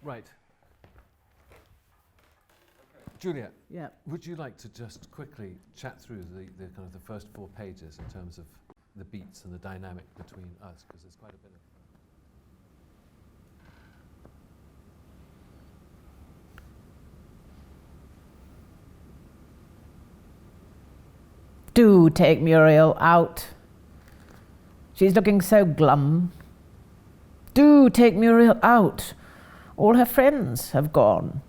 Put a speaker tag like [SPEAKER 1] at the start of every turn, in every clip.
[SPEAKER 1] Right. Juliet,
[SPEAKER 2] Yeah.
[SPEAKER 1] would you like to just quickly chat through the kind of the first 4 pages in terms of the beats and the dynamic between us, because there's quite a bit of...
[SPEAKER 2] Do take Muriel out. She's looking so glum. Do take Muriel out. All her friends have gone.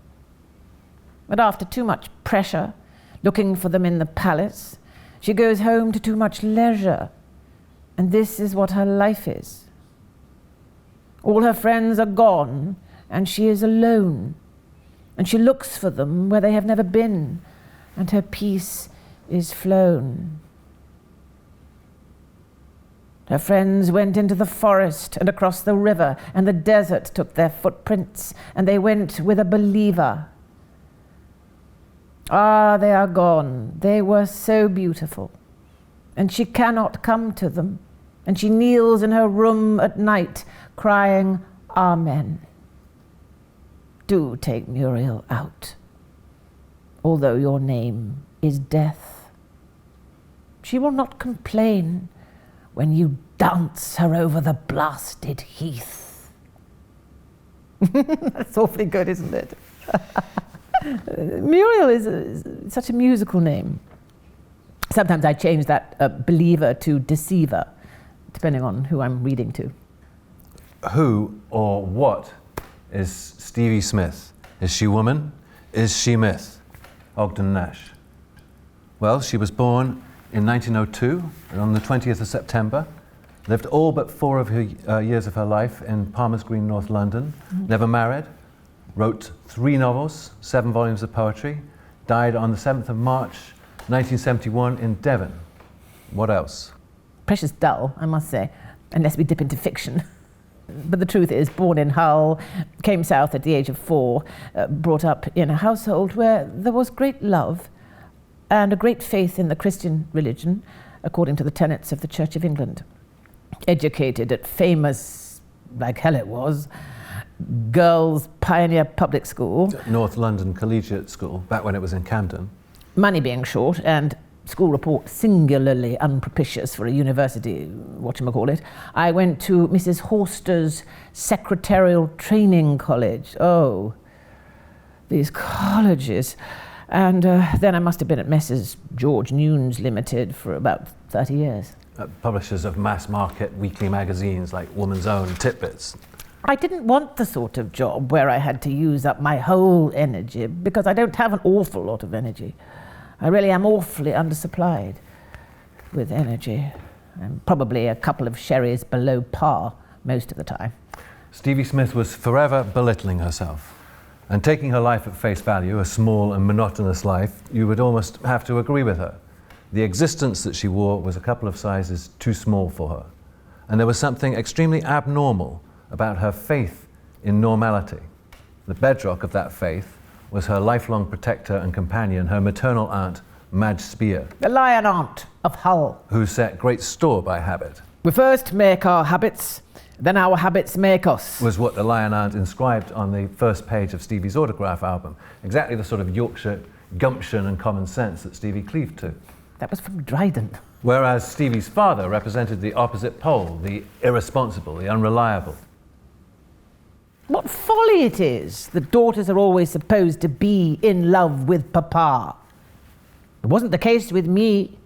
[SPEAKER 2] But after too much pressure, looking for them in the palace, she goes home to too much leisure. And this is what her life is. All her friends are gone, and she is alone. And she looks for them where they have never been, and her peace is flown. Her friends went into the forest and across the river, and the desert took their footprints, and they went with a believer. Ah, they are gone. They were so beautiful. And she cannot come to them. And she kneels in her room at night, crying, Amen. Do take Muriel out, although your name is death. She will not complain when you dance her over the blasted heath. That's awfully good, isn't it? Muriel is such a musical name. Sometimes I change that believer to deceiver, depending on who I'm reading to.
[SPEAKER 1] Who or what is Stevie Smith? Is she woman? Is she myth? Ogden Nash. Well, she was born in 1902, on the 20th of September, lived all but 4 of her years of her life in Palmer's Green, North London, never married, wrote 3 novels, 7 volumes of poetry, died on the 7th of March, 1971 in Devon. What else?
[SPEAKER 2] Precious dull, I must say, unless we dip into fiction. But the truth is, born in Hull, came south at the age of 4, brought up in a household where there was great love and a great faith in the Christian religion, according to the tenets of the Church of England. Educated at famous, like hell it was, Girls' Pioneer Public School.
[SPEAKER 1] North London Collegiate School, back when it was in Camden.
[SPEAKER 2] Money being short, and school report singularly unpropitious for a university, whatchamacallit, I went to Mrs. Horster's Secretarial Training College. Oh, these colleges. And then I must have been at Messrs. George Newnes Limited for about 30 years.
[SPEAKER 1] Publishers of mass market weekly magazines like Woman's Own, Titbits.
[SPEAKER 2] I didn't want the sort of job where I had to use up my whole energy, because I don't have an awful lot of energy. I really am awfully undersupplied with energy. I'm probably a couple of sherries below par most of the time.
[SPEAKER 1] Stevie Smith was forever belittling herself. And taking her life at face value, a small and monotonous life, you would almost have to agree with her. The existence that she wore was a couple of sizes too small for her. And there was something extremely abnormal about her faith in normality. The bedrock of that faith was her lifelong protector and companion, her maternal aunt, Madge Spear.
[SPEAKER 2] The lion aunt of Hull.
[SPEAKER 1] Who set great store by habit.
[SPEAKER 2] We first make our habits, then our habits make us.
[SPEAKER 1] Was what the lion aunt inscribed on the first page of Stevie's autograph album. Exactly the sort of Yorkshire gumption and common sense that Stevie cleaved to.
[SPEAKER 2] That was from Dryden.
[SPEAKER 1] Whereas Stevie's father represented the opposite pole, the irresponsible, the unreliable.
[SPEAKER 2] What folly it is that daughters are always supposed to be in love with papa. It wasn't the case with me.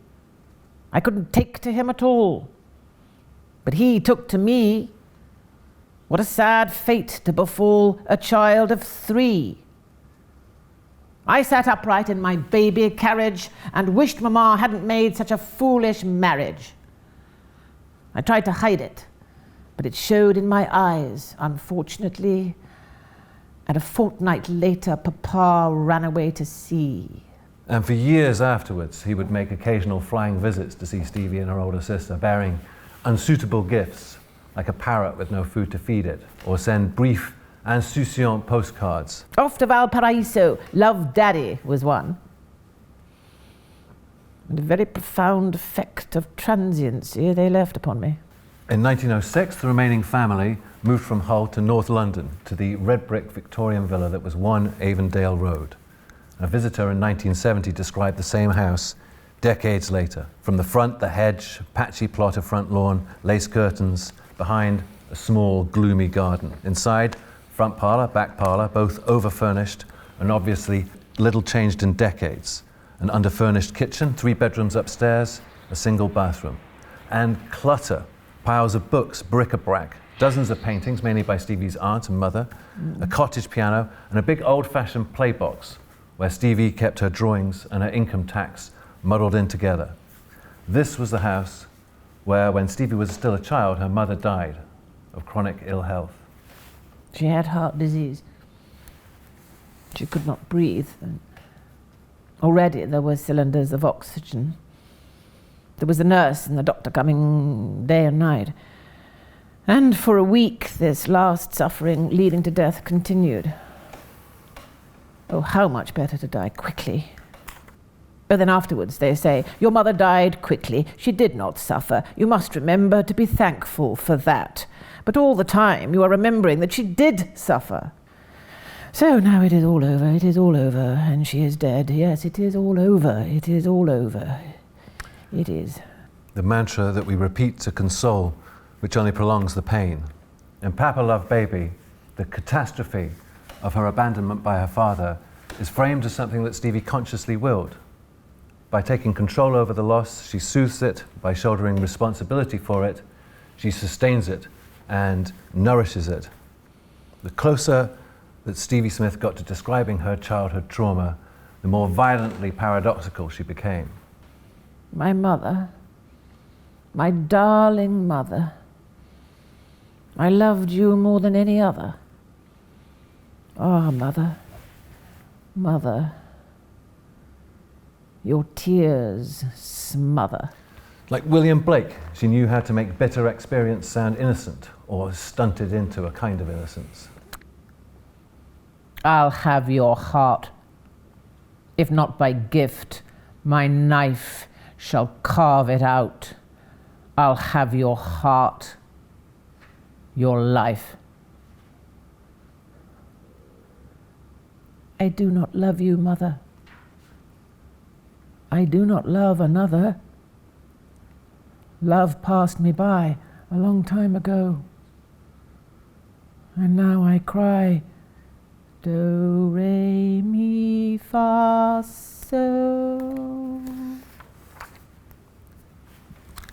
[SPEAKER 2] I couldn't take to him at all. But he took to me. What a sad fate to befall a child of 3. I sat upright in my baby carriage and wished Mama hadn't made such a foolish marriage. I tried to hide it, but it showed in my eyes, unfortunately. And a fortnight later, Papa ran away to sea.
[SPEAKER 1] And for years afterwards, he would make occasional flying visits to see Stevie and her older sister, bearing unsuitable gifts, like a parrot with no food to feed it, or send brief, insouciant postcards.
[SPEAKER 2] Off to Valparaiso, love Daddy was one. And a very profound effect of transiency they left upon me.
[SPEAKER 1] In 1906, the remaining family moved from Hull to North London, to the red brick Victorian villa that was 1 Avondale Road. A visitor in 1970 described the same house decades later. From the front, the hedge, patchy plot of front lawn, lace curtains, behind a small, gloomy garden. Inside, front parlour, back parlour, both over-furnished and obviously little changed in decades. An under-furnished kitchen, 3 bedrooms upstairs, a single bathroom. And clutter, piles of books, bric-a-brac, dozens of paintings, mainly by Stevie's aunt and mother, a cottage piano, and a big old-fashioned play box where Stevie kept her drawings and her income tax muddled in together. This was the house where, when Stevie was still a child, her mother died of chronic ill health.
[SPEAKER 2] She had heart disease. She could not breathe. And already there were cylinders of oxygen. There was the nurse and the doctor coming day and night. And for a week, this last suffering leading to death continued. Oh, how much better to die quickly. But then afterwards they say, your mother died quickly. She did not suffer. You must remember to be thankful for that. But all the time you are remembering that she did suffer. So now it is all over. It is all over. And she is dead. Yes, it is all over. It is all over. It is.
[SPEAKER 1] The mantra that we repeat to console, which only prolongs the pain. In Papa Love Baby, the catastrophe of her abandonment by her father is framed as something that Stevie consciously willed. By taking control over the loss, she soothes it. By shouldering responsibility for it, she sustains it and nourishes it. The closer that Stevie Smith got to describing her childhood trauma, the more violently paradoxical she became.
[SPEAKER 2] My mother, my darling mother, I loved you more than any other. Ah, mother, mother, your tears smother.
[SPEAKER 1] Like William Blake, she knew how to make bitter experience sound innocent, or stunted into a kind of innocence.
[SPEAKER 2] I'll have your heart. If not by gift, my knife shall carve it out. I'll have your heart, your life. I do not love you, mother. I do not love another. Love passed me by a long time ago. And now I cry, do, re, mi, fa, so.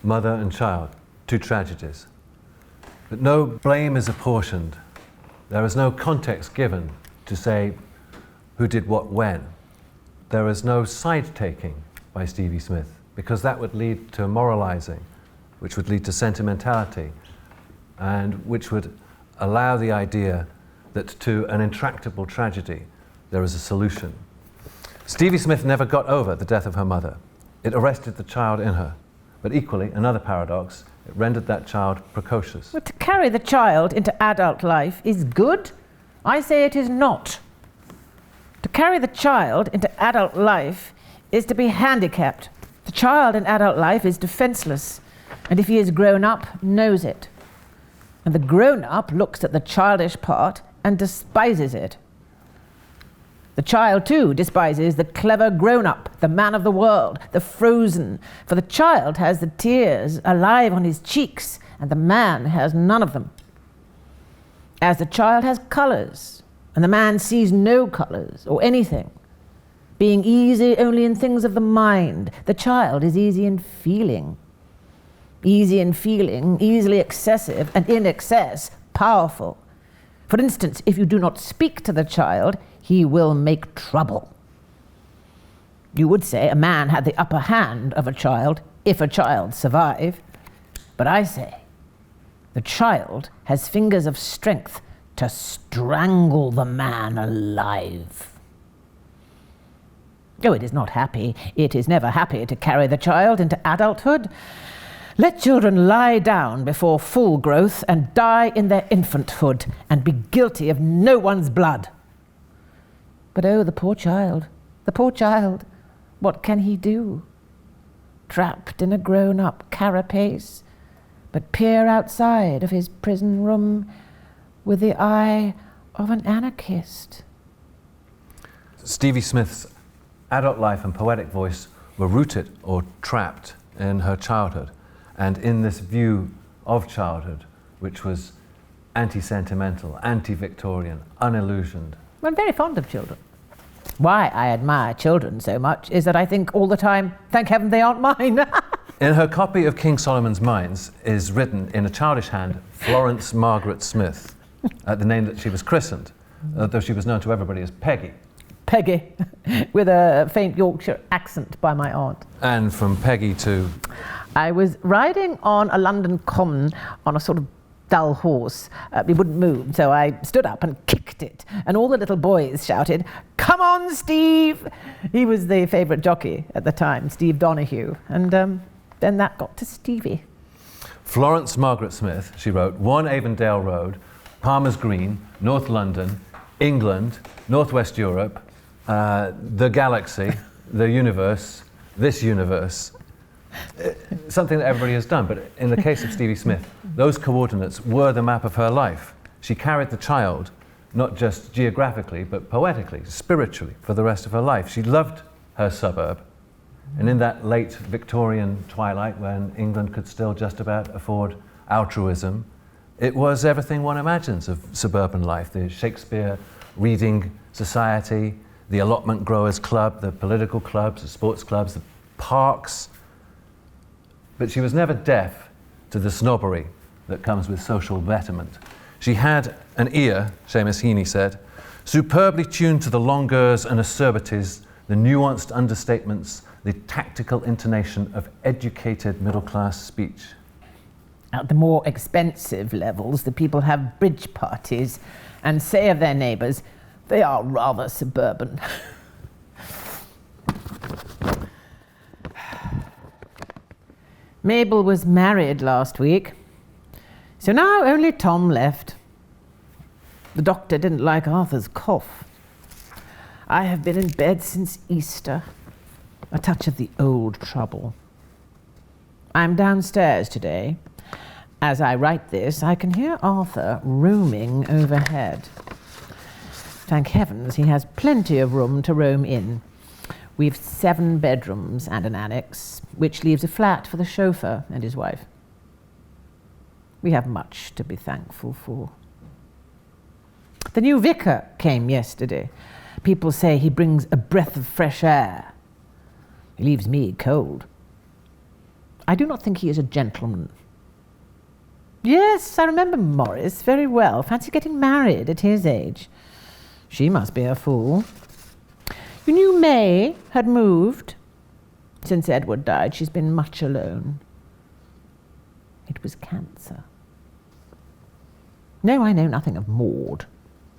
[SPEAKER 1] Mother and child, 2 tragedies. But no blame is apportioned. There is no context given to say who did what when. There is no side-taking by Stevie Smith, because that would lead to moralizing, which would lead to sentimentality, and which would allow the idea that to an intractable tragedy there is a solution. Stevie Smith never got over the death of her mother. It arrested the child in her. But equally, another paradox, it rendered that child precocious.
[SPEAKER 2] But to carry the child into adult life is good? I say it is not. To carry the child into adult life is to be handicapped. The child in adult life is defenseless, and if he is grown up, knows it. And the grown-up looks at the childish part and despises it. The child, too, despises the clever grown-up, the man of the world, the frozen. For the child has the tears alive on his cheeks, and the man has none of them. As the child has colours, and the man sees no colours or anything. Being easy only in things of the mind, the child is easy in feeling. Easy in feeling, easily excessive, and in excess, powerful. For instance, if you do not speak to the child, he will make trouble. You would say a man had the upper hand of a child, if a child survive. But I say, the child has fingers of strength to strangle the man alive. Oh, it is not happy. It is never happy to carry the child into adulthood. Let children lie down before full growth and die in their infanthood and be guilty of no one's blood. But oh, the poor child, what can he do? Trapped in a grown-up carapace, but peer outside of his prison room with the eye of an anarchist.
[SPEAKER 1] Stevie Smith's adult life and poetic voice were rooted or trapped in her childhood, and in this view of childhood, which was anti-sentimental, anti-Victorian, unillusioned.
[SPEAKER 2] I'm very fond of children. Why I admire children so much is that I think all the time, thank heaven they aren't mine.
[SPEAKER 1] In her copy of King Solomon's Mines is written in a childish hand, Florence Margaret Smith, the name that she was christened, though she was known to everybody as Peggy.
[SPEAKER 2] Peggy, with a faint Yorkshire accent by my aunt.
[SPEAKER 1] And from Peggy to...
[SPEAKER 2] I was riding on a London common on a sort of dull horse. It wouldn't move, so I stood up and kicked it, and all the little boys shouted, "Come on, Steve!" He was the favourite jockey at the time, Steve Donahue, and then that got to Stevie.
[SPEAKER 1] Florence Margaret Smith, she wrote, 1 Avondale Road, Palmer's Green, North London, England, Northwest Europe, the galaxy, the universe, this universe. Something that everybody has done, but in the case of Stevie Smith, those coordinates were the map of her life. She carried the child, not just geographically, but poetically, spiritually, for the rest of her life. She loved her suburb, and in that late Victorian twilight, when England could still just about afford altruism, it was everything one imagines of suburban life: the Shakespeare reading society, the allotment growers club, the political clubs, the sports clubs, the parks. But she was never deaf to the snobbery that comes with social betterment. She had an ear, Seamus Heaney said, superbly tuned to the longueurs and acerbities, the nuanced understatements, the tactical intonation of educated middle-class speech.
[SPEAKER 2] At the more expensive levels, the people have bridge parties and say of their neighbours, they are rather suburban. Mabel was married last week, so now only Tom left. The doctor didn't like Arthur's cough. I have been in bed since Easter, a touch of the old trouble. I'm downstairs today. As I write this, I can hear Arthur roaming overhead. Thank heavens he has plenty of room to roam in. We've 7 bedrooms and an annex, which leaves a flat for the chauffeur and his wife. We have much to be thankful for. The new vicar came yesterday. People say he brings a breath of fresh air. He leaves me cold. I do not think he is a gentleman. Yes, I remember Morris very well. Fancy getting married at his age. She must be a fool. You knew May had moved. Since Edward died, she's been much alone. It was cancer. No, I know nothing of Maud.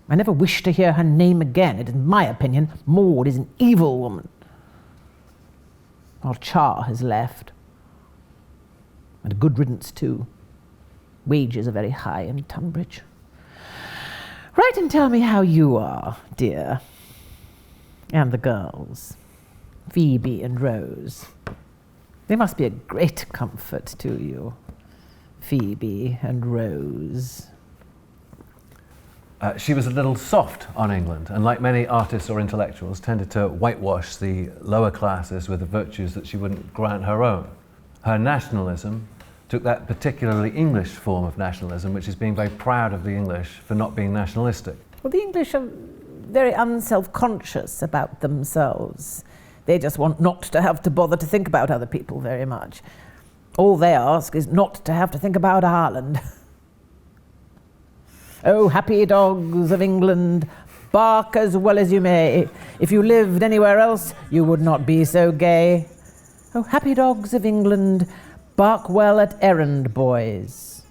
[SPEAKER 2] I never wish to hear her name again. It is my opinion Maud is an evil woman. Our Char has left. And a good riddance too. Wages are very high in Tunbridge. Write and tell me how you are, dear. And the girls, Phoebe and Rose. They must be a great comfort to you, Phoebe and Rose.
[SPEAKER 1] She was a little soft on England, and like many artists or intellectuals, tended to whitewash the lower classes with the virtues that she wouldn't grant her own. Her nationalism took that particularly English form of nationalism, which is being very proud of the English for not being nationalistic.
[SPEAKER 2] Well, the English are very unself-conscious about themselves. They just want not to have to bother to think about other people very much. All they ask is not to have to think about Ireland. Oh, happy dogs of England, bark as well as you may. If you lived anywhere else, you would not be so gay. Oh, happy dogs of England, bark well at errand boys.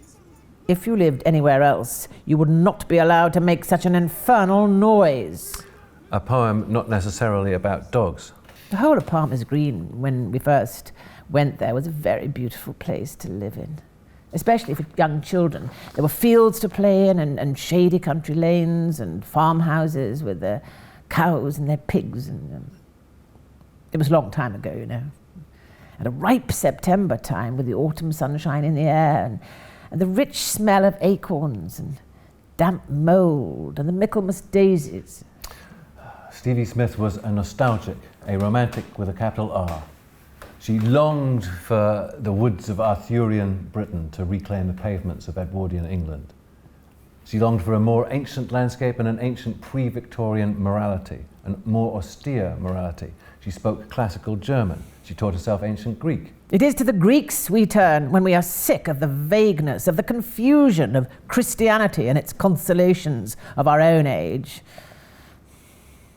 [SPEAKER 2] If you lived anywhere else, you would not be allowed to make such an infernal noise.
[SPEAKER 1] A poem not necessarily about dogs.
[SPEAKER 2] The whole of Palmer's Green, when we first went there, was a very beautiful place to live in, especially for young children. There were fields to play in and shady country lanes and farmhouses with their cows and their pigs. And it was a long time ago, you know. at a ripe September time with the autumn sunshine in the air and the rich smell of acorns and damp mould and the Michaelmas daisies.
[SPEAKER 1] Stevie Smith was a nostalgic, a romantic with a capital R. She longed for the woods of Arthurian Britain to reclaim the pavements of Edwardian England. She longed for a more ancient landscape and an ancient pre-Victorian morality, a more austere morality. She spoke classical German. She taught herself ancient Greek.
[SPEAKER 2] It is to the Greeks we turn when we are sick of the vagueness, of the confusion of Christianity and its consolations of our own age.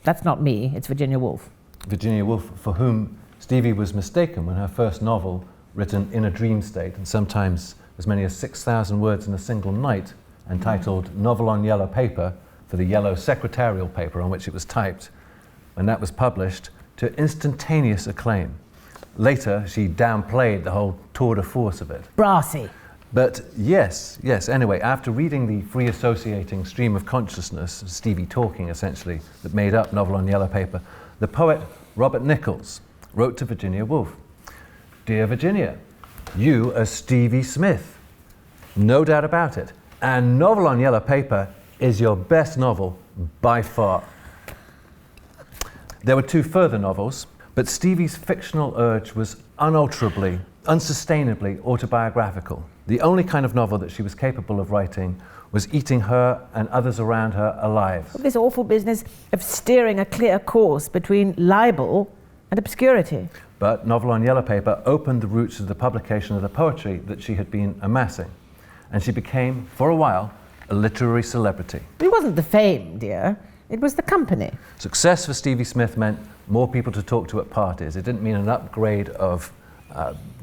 [SPEAKER 2] That's not me, it's Virginia Woolf.
[SPEAKER 1] Virginia Woolf, for whom Stevie was mistaken when her first novel, written in a dream state, and sometimes as many as 6,000 words in a single night, entitled Novel on Yellow Paper, for the yellow secretarial paper on which it was typed, when that was published, to instantaneous acclaim. Later, she downplayed the whole tour de force of it.
[SPEAKER 2] Brassy.
[SPEAKER 1] But yes, anyway, after reading the free associating stream of consciousness, Stevie talking essentially, that made up Novel on Yellow Paper, the poet Robert Nichols wrote to Virginia Woolf, "Dear Virginia, you are Stevie Smith, no doubt about it, and Novel on Yellow Paper is your best novel by far." There were two further novels, but Stevie's fictional urge was unalterably, unsustainably autobiographical. The only kind of novel that she was capable of writing was eating her and others around her alive.
[SPEAKER 2] This awful business of steering a clear course between libel and obscurity.
[SPEAKER 1] But Novel on Yellow Paper opened the routes to the publication of the poetry that she had been amassing. And she became, for a while, a literary celebrity.
[SPEAKER 2] It wasn't the fame, dear. It was the company.
[SPEAKER 1] Success for Stevie Smith meant more people to talk to at parties. It didn't mean an upgrade of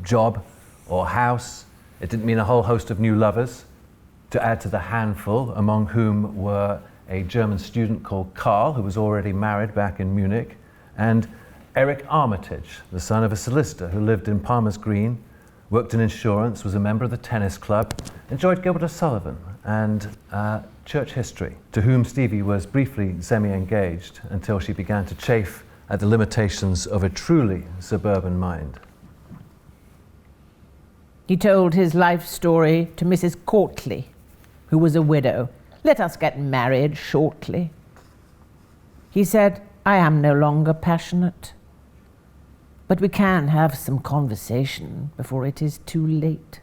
[SPEAKER 1] job or house. It didn't mean a whole host of new lovers, to add to the handful, among whom were a German student called Karl, who was already married back in Munich, and Eric Armitage, the son of a solicitor who lived in Palmer's Green, worked in insurance, was a member of the tennis club, enjoyed Gilbert O'Sullivan and church history, to whom Stevie was briefly semi-engaged until she began to chafe at the limitations of a truly suburban mind.
[SPEAKER 2] He told his life story to Mrs. Courtley, who was a widow. "Let us get married shortly." He said, "I am no longer passionate, but we can have some conversation before it is too late."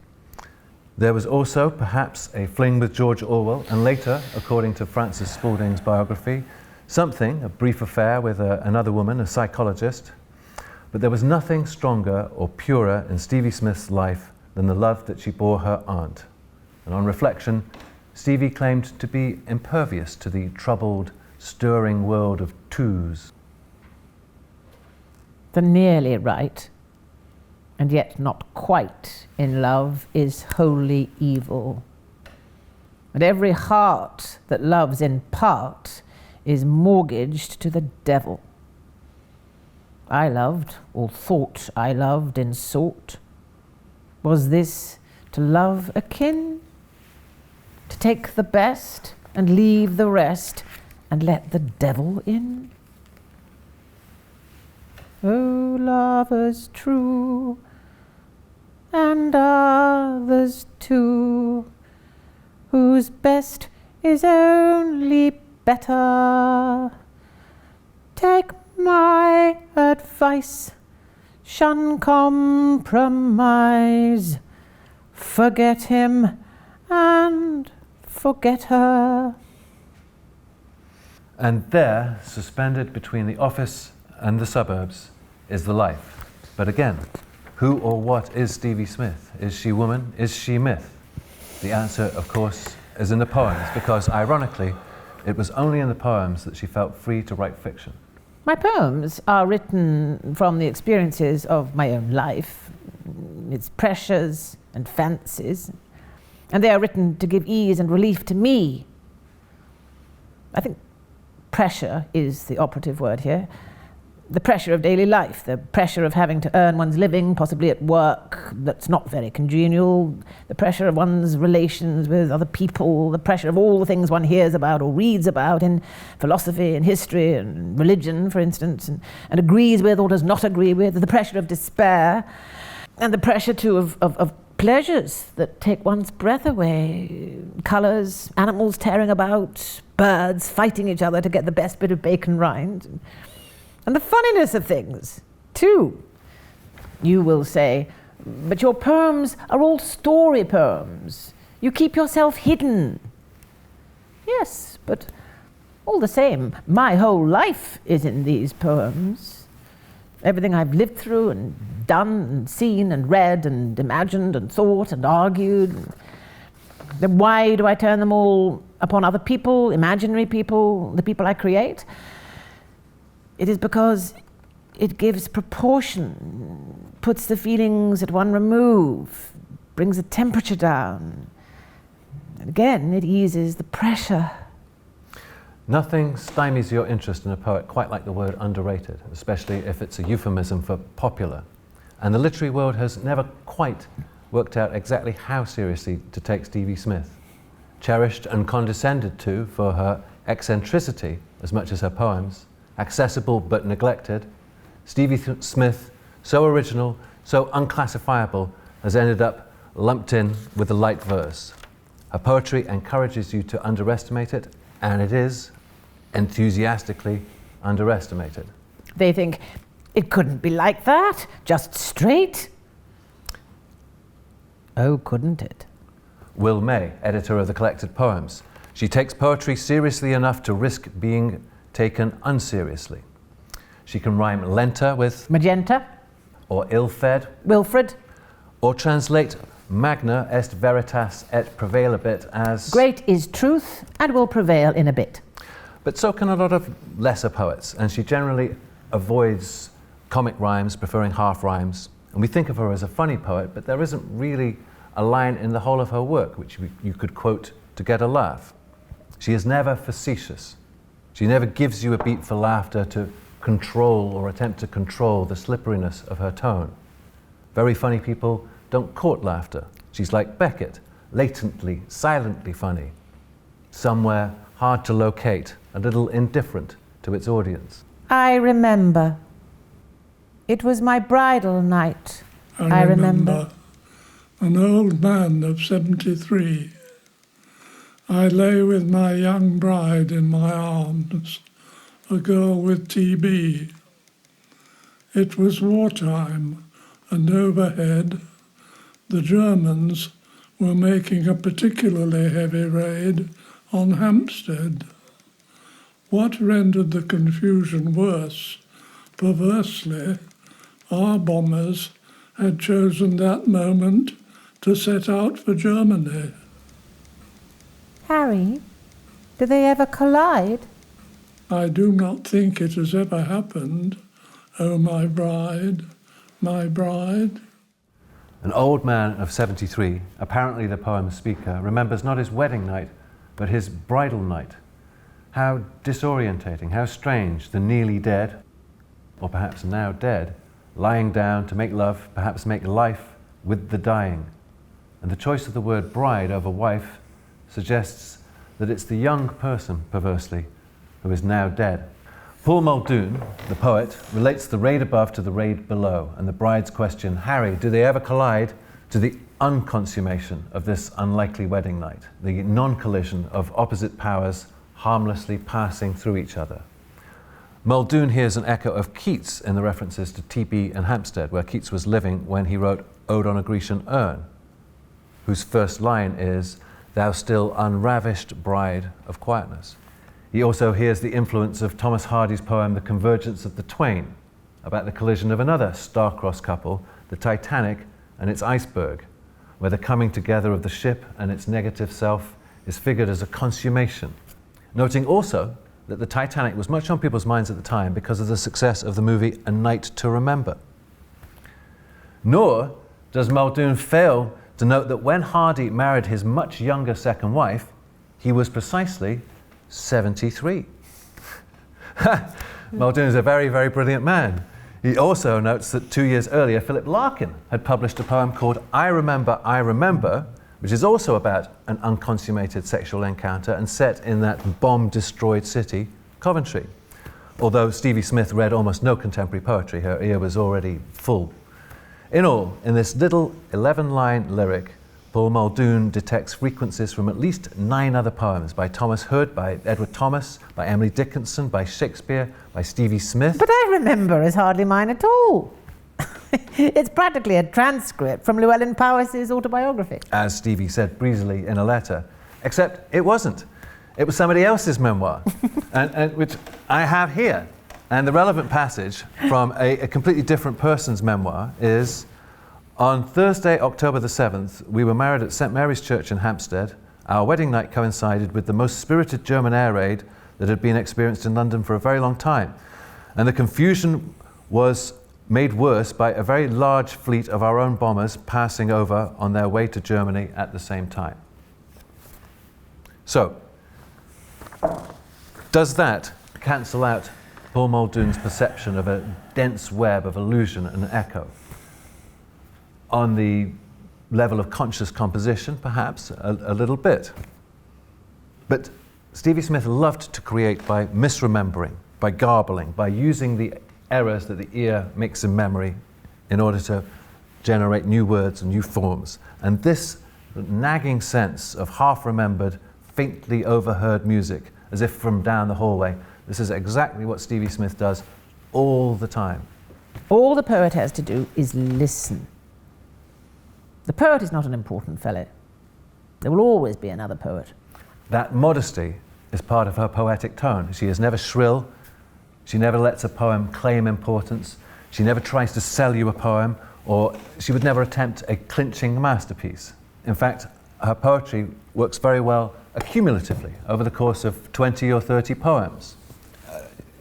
[SPEAKER 1] There was also, perhaps, a fling with George Orwell, and later, according to Francis Spaulding's biography, a brief affair with another woman, a psychologist. But there was nothing stronger or purer in Stevie Smith's life than the love that she bore her aunt. And on reflection, Stevie claimed to be impervious to the troubled, stirring world of twos.
[SPEAKER 2] The nearly right, and yet not quite in love, is wholly evil. And every heart that loves in part is mortgaged to the devil. I loved, or thought I loved in sort. Was this to love akin? To take the best and leave the rest and let the devil in? Oh, lovers true, and others too, whose best is only better. Take my advice, shun compromise, forget him and forget her.
[SPEAKER 1] And there, suspended between the office and the suburbs, is the life. But again, who or what is Stevie Smith? Is she woman? Is she myth? The answer, of course, is in the poems, because ironically, it was only in the poems that she felt free to write fiction.
[SPEAKER 2] My poems are written from the experiences of my own life, its pressures and fancies, and they are written to give ease and relief to me. I think pressure is the operative word here. The pressure of daily life, the pressure of having to earn one's living, possibly at work that's not very congenial, the pressure of one's relations with other people, the pressure of all the things one hears about or reads about in philosophy and history and religion, for instance, and agrees with or does not agree with, the pressure of despair, and the pressure, too, of pleasures that take one's breath away. Colours, animals tearing about, birds fighting each other to get the best bit of bacon rind. And the funniness of things, too. You will say, but your poems are all story poems. You keep yourself hidden. Yes, but all the same, my whole life is in these poems. Everything I've lived through and done and seen and read and imagined and thought and argued. Then why do I turn them all upon other people, imaginary people, the people I create? It is because it gives proportion, puts the feelings at one remove, brings the temperature down. And again, it eases the pressure.
[SPEAKER 1] Nothing stymies your interest in a poet quite like the word underrated, especially if it's a euphemism for popular. And the literary world has never quite worked out exactly how seriously to take Stevie Smith. Cherished and condescended to for her eccentricity as much as her poems, accessible but neglected, Stevie Smith, so original, so unclassifiable, has ended up lumped in with the light verse. Her poetry encourages you to underestimate it, and it is enthusiastically underestimated.
[SPEAKER 2] They think, it couldn't be like that, just straight. Oh, couldn't it?
[SPEAKER 1] Will May, editor of the collected poems. She takes poetry seriously enough to risk being taken unseriously. She can rhyme lenta with
[SPEAKER 2] Magenta,
[SPEAKER 1] or ill-fed,
[SPEAKER 2] Wilfred,
[SPEAKER 1] or translate magna est veritas et prevailabit as
[SPEAKER 2] great is truth and will prevail in a bit.
[SPEAKER 1] But so can a lot of lesser poets, and she generally avoids comic rhymes, preferring half rhymes. And we think of her as a funny poet, but there isn't really a line in the whole of her work which you could quote to get a laugh. She is never facetious. She never gives you a beat for laughter to control or attempt to control the slipperiness of her tone. Very funny people don't court laughter. She's like Beckett, latently, silently funny, somewhere hard to locate, a little indifferent to its audience.
[SPEAKER 2] I remember. It was my bridal night. I remember.
[SPEAKER 3] An old man of 73. I lay with my young bride in my arms, a girl with TB. It was wartime, and overhead, the Germans were making a particularly heavy raid on Hampstead. What rendered the confusion worse, perversely, our bombers had chosen that moment to set out for Germany.
[SPEAKER 2] Harry, do they ever collide?
[SPEAKER 3] I do not think it has ever happened, oh my bride, my bride.
[SPEAKER 1] An old man of 73, apparently the poem's speaker, remembers not his wedding night, but his bridal night. How disorientating, how strange, the nearly dead, or perhaps now dead, lying down to make love, perhaps make life with the dying. And the choice of the word bride over wife suggests that it's the young person, perversely, who is now dead. Paul Muldoon, the poet, relates the raid above to the raid below, and the bride's question, Harry, do they ever collide, to the unconsummation of this unlikely wedding night, the non-collision of opposite powers harmlessly passing through each other. Muldoon hears an echo of Keats in the references to TB and Hampstead, where Keats was living when he wrote Ode on a Grecian Urn, whose first line is, "Thou still unravished bride of quietness." He also hears the influence of Thomas Hardy's poem The Convergence of the Twain, about the collision of another star-crossed couple, the Titanic and its iceberg, where the coming together of the ship and its negative self is figured as a consummation. Noting also that the Titanic was much on people's minds at the time because of the success of the movie A Night to Remember. Nor does Muldoon fail to note that when Hardy married his much younger second wife, he was precisely 73. Muldoon is a very, very brilliant man. He also notes that 2 years earlier, Philip Larkin had published a poem called I Remember, which is also about an unconsummated sexual encounter and set in that bomb-destroyed city, Coventry. Although Stevie Smith read almost no contemporary poetry, her ear was already full. In all, in this little 11-line lyric, Paul Muldoon detects frequencies from at least 9 other poems by Thomas Hood, by Edward Thomas, by Emily Dickinson, by Shakespeare, by Stevie Smith.
[SPEAKER 2] But I remember is hardly mine at all. It's practically a transcript from Llewellyn Powys' autobiography.
[SPEAKER 1] As Stevie said breezily in a letter, except it wasn't. It was somebody else's memoir, and which I have here. And the relevant passage from a completely different person's memoir is, on Thursday, October the 7th, we were married at St. Mary's Church in Hampstead. Our wedding night coincided with the most spirited German air raid that had been experienced in London for a very long time. And the confusion was made worse by a very large fleet of our own bombers passing over on their way to Germany at the same time. So, does that cancel out Paul Muldoon's perception of a dense web of allusion and echo? On the level of conscious composition, perhaps a little bit. But Stevie Smith loved to create by misremembering, by garbling, by using the errors that the ear makes in memory in order to generate new words and new forms. And this nagging sense of half-remembered, faintly overheard music, as if from down the hallway, this is exactly what Stevie Smith does all the time.
[SPEAKER 2] All the poet has to do is listen. The poet is not an important fellow. There will always be another poet.
[SPEAKER 1] That modesty is part of her poetic tone. She is never shrill. She never lets a poem claim importance. She never tries to sell you a poem, or she would never attempt a clinching masterpiece. In fact, her poetry works very well accumulatively over the course of 20 or 30 poems.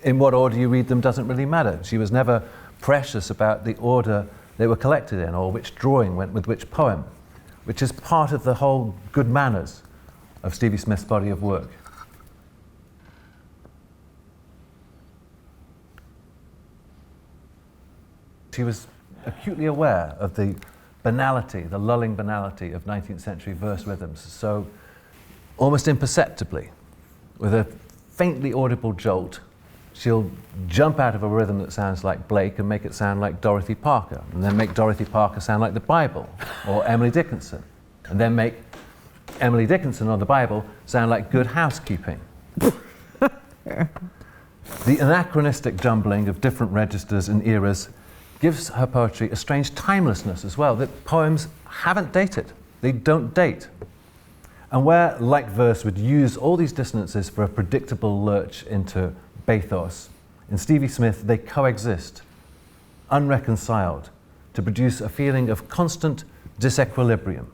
[SPEAKER 1] In what order you read them doesn't really matter. She was never precious about the order they were collected in, or which drawing went with which poem, which is part of the whole good manners of Stevie Smith's body of work. She was acutely aware of the banality, the lulling banality of 19th century verse rhythms, so almost imperceptibly, with a faintly audible jolt, she'll jump out of a rhythm that sounds like Blake and make it sound like Dorothy Parker, and then make Dorothy Parker sound like the Bible, or Emily Dickinson, and then make Emily Dickinson or the Bible sound like Good Housekeeping. The anachronistic jumbling of different registers and eras gives her poetry a strange timelessness as well, that poems haven't dated. They don't date. And where light verse would use all these dissonances for a predictable lurch into bathos, in Stevie Smith they coexist, unreconciled, to produce a feeling of constant disequilibrium,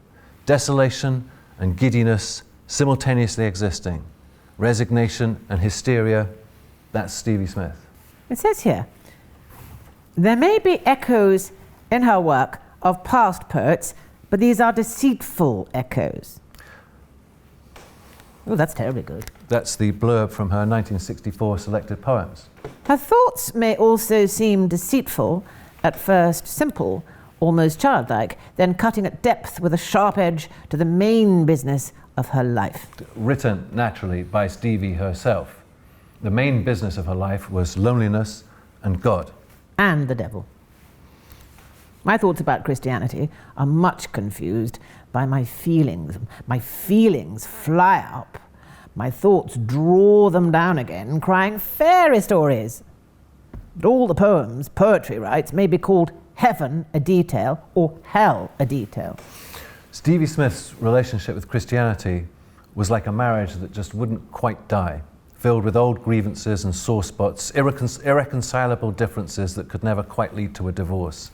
[SPEAKER 1] desolation and giddiness simultaneously existing, resignation and hysteria. That's Stevie Smith.
[SPEAKER 2] It says here, there may be echoes in her work of past poets, but these are deceitful echoes. Oh, that's terribly good.
[SPEAKER 1] That's the blurb from her 1964 selected poems.
[SPEAKER 2] Her thoughts may also seem deceitful, at first simple, almost childlike, then cutting at depth with a sharp edge to the main business of her life.
[SPEAKER 1] Written naturally by Stevie herself. The main business of her life was loneliness and God.
[SPEAKER 2] And the devil. My thoughts about Christianity are much confused by my feelings. My feelings fly up. My thoughts draw them down again, crying fairy stories. But all the poems poetry writes may be called heaven a detail or hell a detail.
[SPEAKER 1] Stevie Smith's relationship with Christianity was like a marriage that just wouldn't quite die, filled with old grievances and sore spots, irreconcilable differences that could never quite lead to a divorce,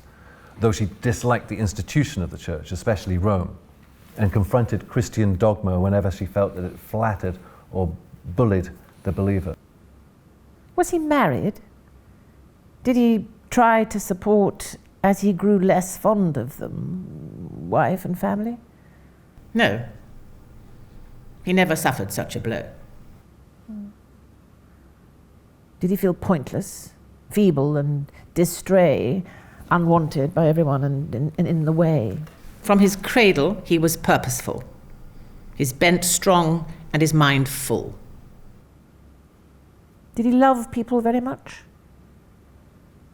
[SPEAKER 1] though she disliked the institution of the church, especially Rome, and confronted Christian dogma whenever she felt that it flattered or bullied the believer.
[SPEAKER 2] Was he married? Did he try to support, as he grew less fond of them, wife and family? No. He never suffered such a blow. Did he feel pointless, feeble and distrait, unwanted by everyone and in the way?
[SPEAKER 4] From his cradle, he was purposeful, his bent strong and his mind full.
[SPEAKER 2] Did he love people very much,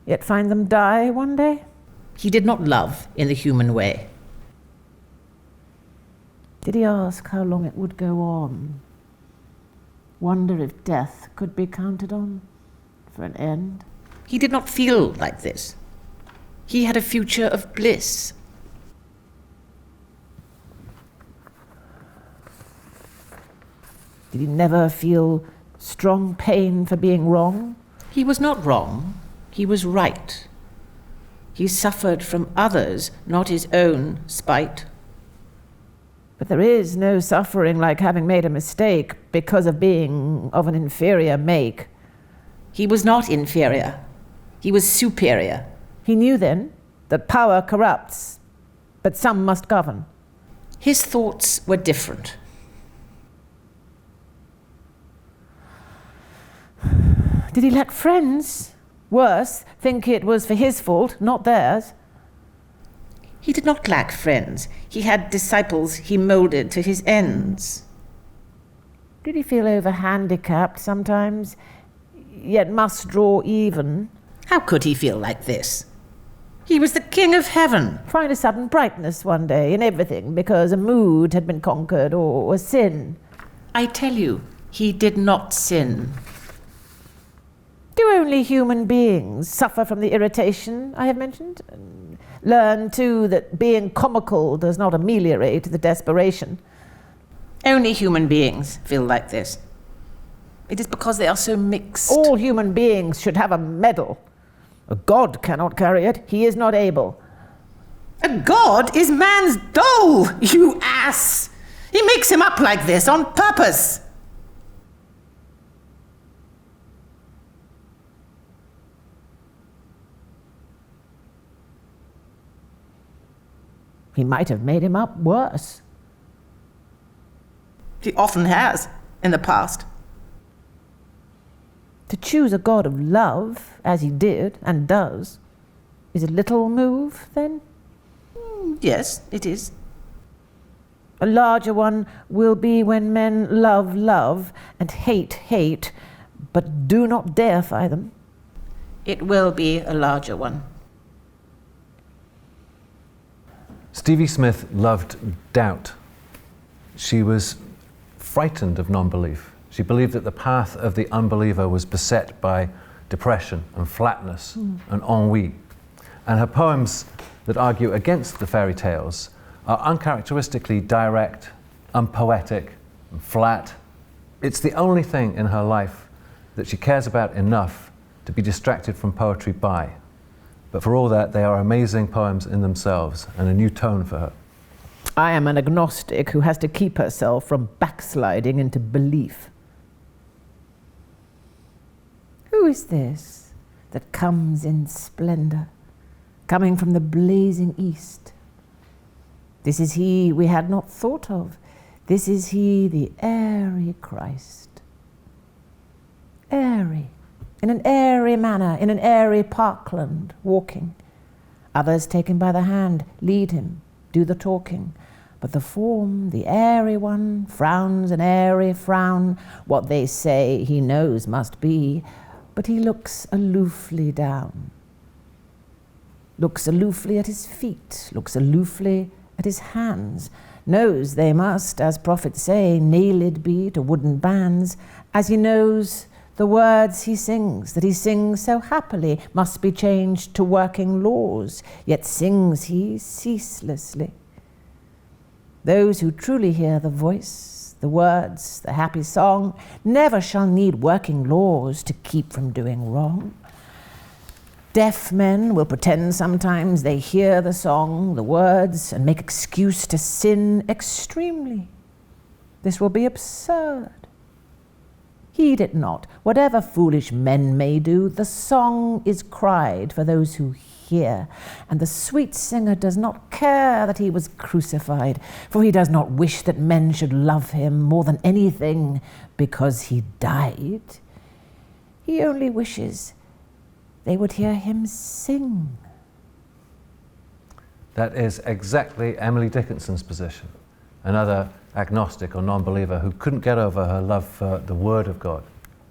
[SPEAKER 2] yet find them die one day?
[SPEAKER 4] He did not love in the human way.
[SPEAKER 2] Did he ask how long it would go on? Wonder if death could be counted on for an end?
[SPEAKER 4] He did not feel like this. He had a future of bliss.
[SPEAKER 2] Did he never feel strong pain for being wrong?
[SPEAKER 4] He was not wrong. He was right. He suffered from others, not his own spite.
[SPEAKER 2] But there is no suffering like having made a mistake because of being of an inferior make.
[SPEAKER 4] He was not inferior. He was superior.
[SPEAKER 2] He knew then that power corrupts, but some must govern.
[SPEAKER 4] His thoughts were different.
[SPEAKER 2] Did he lack friends? Worse, think it was for his fault, not theirs.
[SPEAKER 4] He did not lack friends. He had disciples he moulded to his ends.
[SPEAKER 2] Did he feel over-handicapped sometimes, yet must draw even?
[SPEAKER 4] How could he feel like this? He was the king of heaven.
[SPEAKER 2] Find a sudden brightness one day in everything because a mood had been conquered or a sin.
[SPEAKER 4] I tell you, he did not sin.
[SPEAKER 2] Do only human beings suffer from the irritation I have mentioned? Learn, too, that being comical does not ameliorate the desperation.
[SPEAKER 4] Only human beings feel like this. It is because they are so mixed.
[SPEAKER 2] All human beings should have a medal. A god cannot carry it. He is not able.
[SPEAKER 4] A god is man's dole, you ass! He makes him up like this on purpose.
[SPEAKER 2] He might have made him up worse.
[SPEAKER 4] He often has, in the past.
[SPEAKER 2] To choose a god of love, as he did and does, is a little move, then?
[SPEAKER 4] Yes, it is.
[SPEAKER 2] A larger one will be when men love love and hate hate, but do not deify them.
[SPEAKER 4] It will be a larger one.
[SPEAKER 1] Stevie Smith loved doubt. She was frightened of non-belief. She believed that the path of the unbeliever was beset by depression and flatness and ennui. And her poems that argue against the fairy tales are uncharacteristically direct, unpoetic, and flat. It's the only thing in her life that she cares about enough to be distracted from poetry by. But for all that, they are amazing poems in themselves and a new tone for her.
[SPEAKER 2] I am an agnostic who has to keep herself from backsliding into belief. Who is this that comes in splendor, coming from the blazing east? This is he we had not thought of. This is he, the airy Christ. Airy, in an airy manner, in an airy parkland, walking. Others take him by the hand, lead him, do the talking. But the form, the airy one, frowns an airy frown. What they say he knows must be, but he looks aloofly down. Looks aloofly at his feet, looks aloofly at his hands, knows they must, as prophets say, nailed be to wooden bands, as he knows the words he sings, that he sings so happily, must be changed to working laws, yet sings he ceaselessly. Those who truly hear the voice, the words, the happy song, never shall need working laws to keep from doing wrong. Deaf men will pretend sometimes they hear the song, the words, and make excuse to sin extremely. This will be absurd. Heed it not. Whatever foolish men may do, the song is cried for those who hear, and the sweet singer does not care that he was crucified, for he does not wish that men should love him more than anything because he died. He only wishes they would hear him sing.
[SPEAKER 1] That is exactly Emily Dickinson's position, another agnostic or non-believer who couldn't get over her love for the Word of God,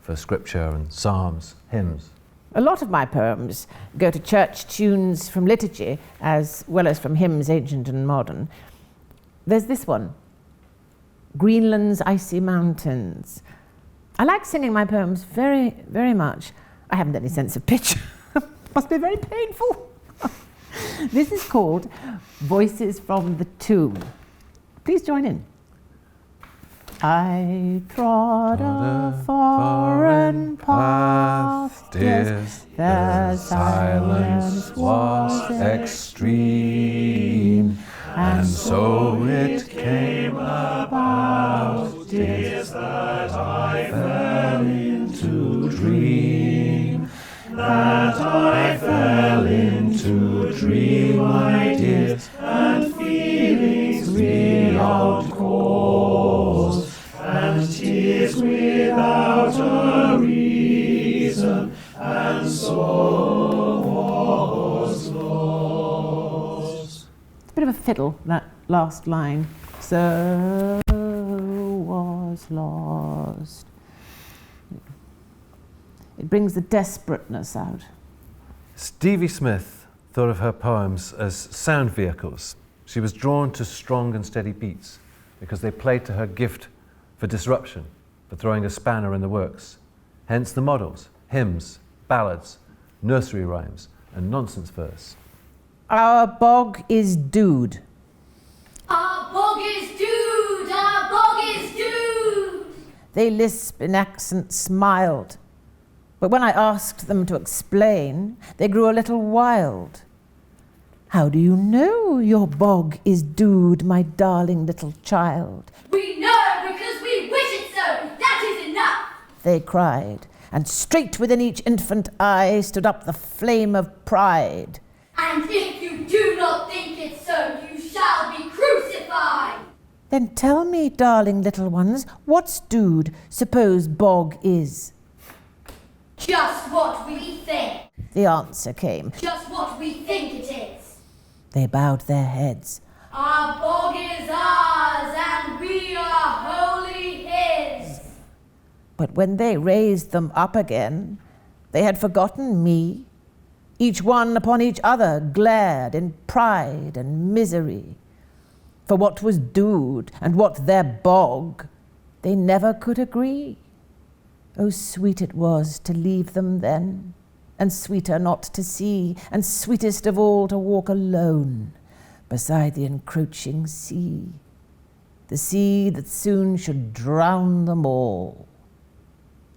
[SPEAKER 1] for scripture and psalms, hymns.
[SPEAKER 2] A lot of my poems go to church tunes from liturgy as well as from hymns, ancient and modern. There's this one, Greenland's Icy Mountains. I like singing my poems very, very much. I haven't any sense of pitch. Must be very painful. This is called Voices from the Tomb. Please join in. I trod a foreign path, yes, the silence was extreme, and so it came about, tis that I fell into dream, that I fell into dream, my dears, and feelings without cause, and tears without a reason, and so was lost. It's a bit of a fiddle, that last line. So was lost. It brings the desperateness out.
[SPEAKER 1] Stevie Smith thought of her poems as sound vehicles. She was drawn to strong and steady beats because they played to her gift for disruption, for throwing a spanner in the works. Hence the models, hymns, ballads, nursery rhymes, and nonsense verse.
[SPEAKER 2] Our bog is dude.
[SPEAKER 5] Our bog is dude, our bog is dude.
[SPEAKER 2] They lisp in accents mild, but when I asked them to explain, they grew a little wild. How do you know your bog is dude, my darling little child?
[SPEAKER 5] We know because we wish it so, that is enough.
[SPEAKER 2] They cried, and straight within each infant eye stood up the flame of pride.
[SPEAKER 5] And if you do not think it so, you shall be crucified.
[SPEAKER 2] Then tell me, darling little ones, what's dude suppose bog is?
[SPEAKER 5] Just what we think.
[SPEAKER 2] The answer came.
[SPEAKER 5] Just what we think it is.
[SPEAKER 2] They bowed their heads.
[SPEAKER 5] Our bog is ours, and we are wholly his.
[SPEAKER 2] But when they raised them up again, they had forgotten me. Each one upon each other glared in pride and misery. For what was dude and what their bog, they never could agree. Oh, sweet it was to leave them then, and sweeter not to see, and sweetest of all to walk alone beside the encroaching sea, the sea that soon should drown them all,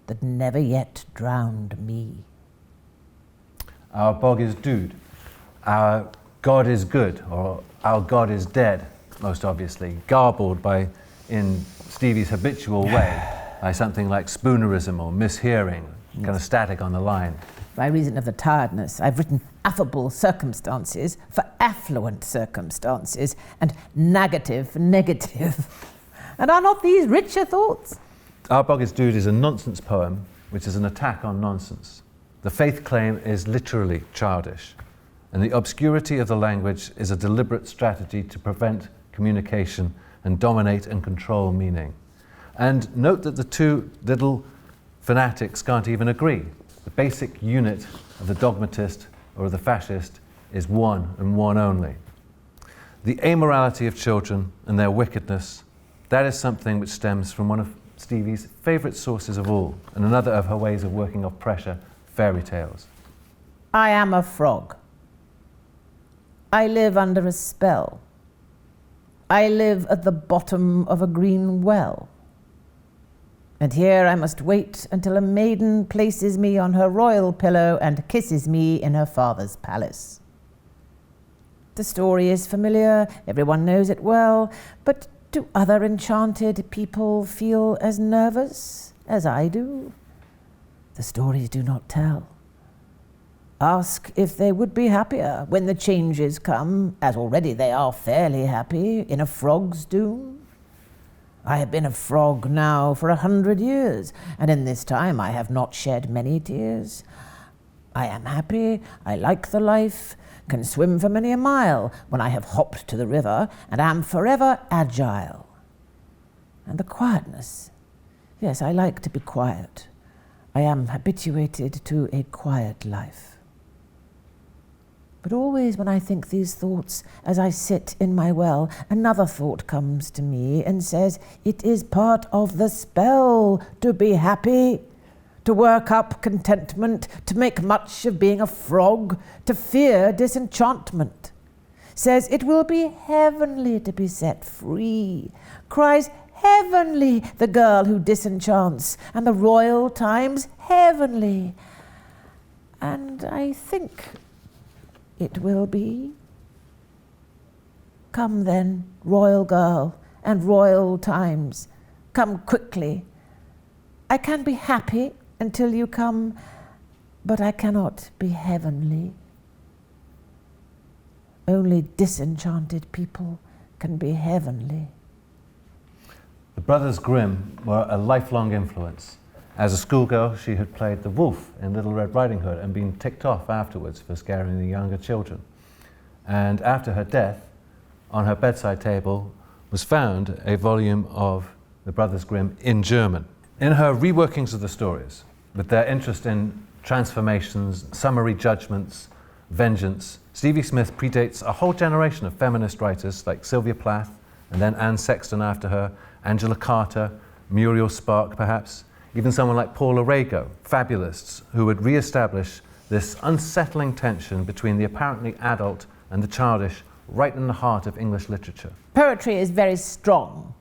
[SPEAKER 2] that never yet drowned me.
[SPEAKER 1] Our bog is dude. Our God is good, or our God is dead, most obviously, garbled in Stevie's habitual way by something like spoonerism or mishearing, kind of static on the line.
[SPEAKER 2] By reason of the tiredness, I've written affable circumstances for affluent circumstances, and negative for negative. And are not these richer thoughts?
[SPEAKER 1] Our Bog is Dude is a nonsense poem, which is an attack on nonsense. The faith claim is literally childish, and the obscurity of the language is a deliberate strategy to prevent communication and dominate and control meaning. And note that the two little fanatics can't even agree. The basic unit of the dogmatist or of the fascist is one and one only. The amorality of children and their wickedness, that is something which stems from one of Stevie's favourite sources of all, and another of her ways of working off pressure, fairy tales.
[SPEAKER 2] I am a frog. I live under a spell. I live at the bottom of a green well. And here I must wait until a maiden places me on her royal pillow and kisses me in her father's palace. The story is familiar, everyone knows it well, but do other enchanted people feel as nervous as I do? The stories do not tell. Ask if they would be happier when the changes come, as already they are fairly happy, in a frog's doom. I have been a frog now for 100 years, and in this time I have not shed many tears. I am happy, I like the life, can swim for many a mile when I have hopped to the river, and am forever agile. And the quietness. Yes, I like to be quiet. I am habituated to a quiet life. But always when I think these thoughts, as I sit in my well, another thought comes to me and says, it is part of the spell to be happy, to work up contentment, to make much of being a frog, to fear disenchantment. Says it will be heavenly to be set free, cries heavenly the girl who disenchants, and the royal times heavenly. And I think it will be. Come then, royal girl, and royal times, come quickly. I can be happy until you come, but I cannot be heavenly. Only disenchanted people can be heavenly.
[SPEAKER 1] The Brothers Grimm were a lifelong influence. As a schoolgirl, she had played the wolf in Little Red Riding Hood and been ticked off afterwards for scaring the younger children. And after her death, on her bedside table was found a volume of the Brothers Grimm in German. In her reworkings of the stories, with their interest in transformations, summary judgments, vengeance, Stevie Smith predates a whole generation of feminist writers like Sylvia Plath, and then Anne Sexton after her, Angela Carter, Muriel Spark perhaps, even someone like Paul Arago, fabulists who would re-establish this unsettling tension between the apparently adult and the childish right in the heart of English literature.
[SPEAKER 2] Poetry is very strong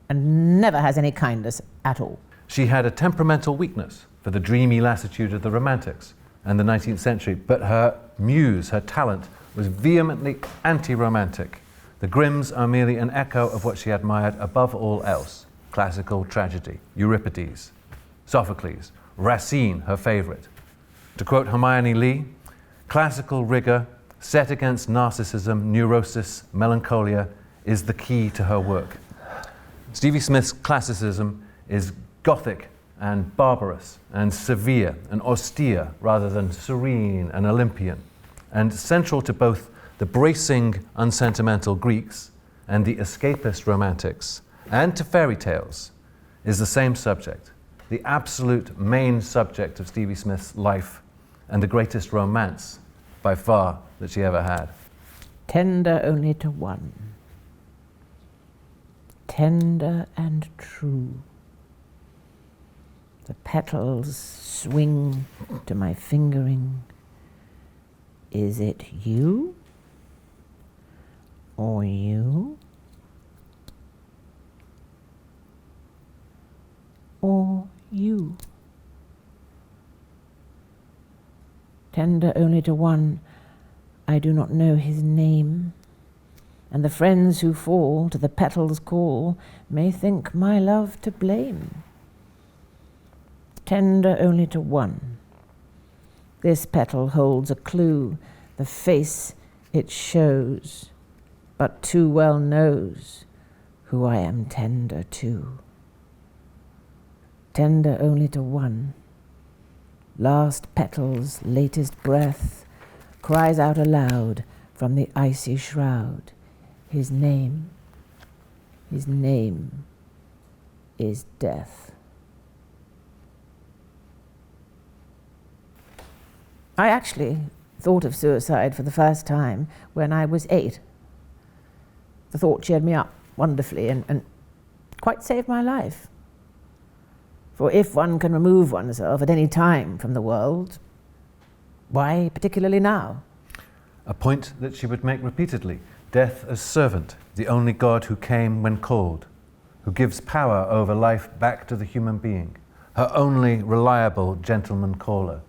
[SPEAKER 2] and never has any kindness at all.
[SPEAKER 1] She had a temperamental weakness for the dreamy lassitude of the Romantics and the 19th century, but her muse, her talent, was vehemently anti-romantic. The Grimms are merely an echo of what she admired above all else: classical tragedy, Euripides, Sophocles, Racine, her favourite. To quote Hermione Lee, classical rigour set against narcissism, neurosis, melancholia is the key to her work. Stevie Smith's classicism is Gothic and barbarous and severe and austere rather than serene and Olympian. And central to both the bracing, unsentimental Greeks and the escapist Romantics, and to fairy tales, is the same subject, the absolute main subject of Stevie Smith's life and the greatest romance by far that she ever had.
[SPEAKER 2] Tender only to one, tender and true. The petals swing to my fingering. Is it you? Or you? Or you? Tender only to one, I do not know his name, and the friends who fall to the petal's call may think my love to blame. Tender only to one, this petal holds a clue, the face it shows, but too well knows who I am tender to. Tender only to one, last petal's latest breath cries out aloud from the icy shroud. His name is death. I actually thought of suicide for the first time when I was 8. The thought cheered me up wonderfully and quite saved my life. For if one can remove oneself at any time from the world, why particularly now?
[SPEAKER 1] A point that she would make repeatedly. Death as servant, the only God who came when called, who gives power over life back to the human being, her only reliable gentleman caller.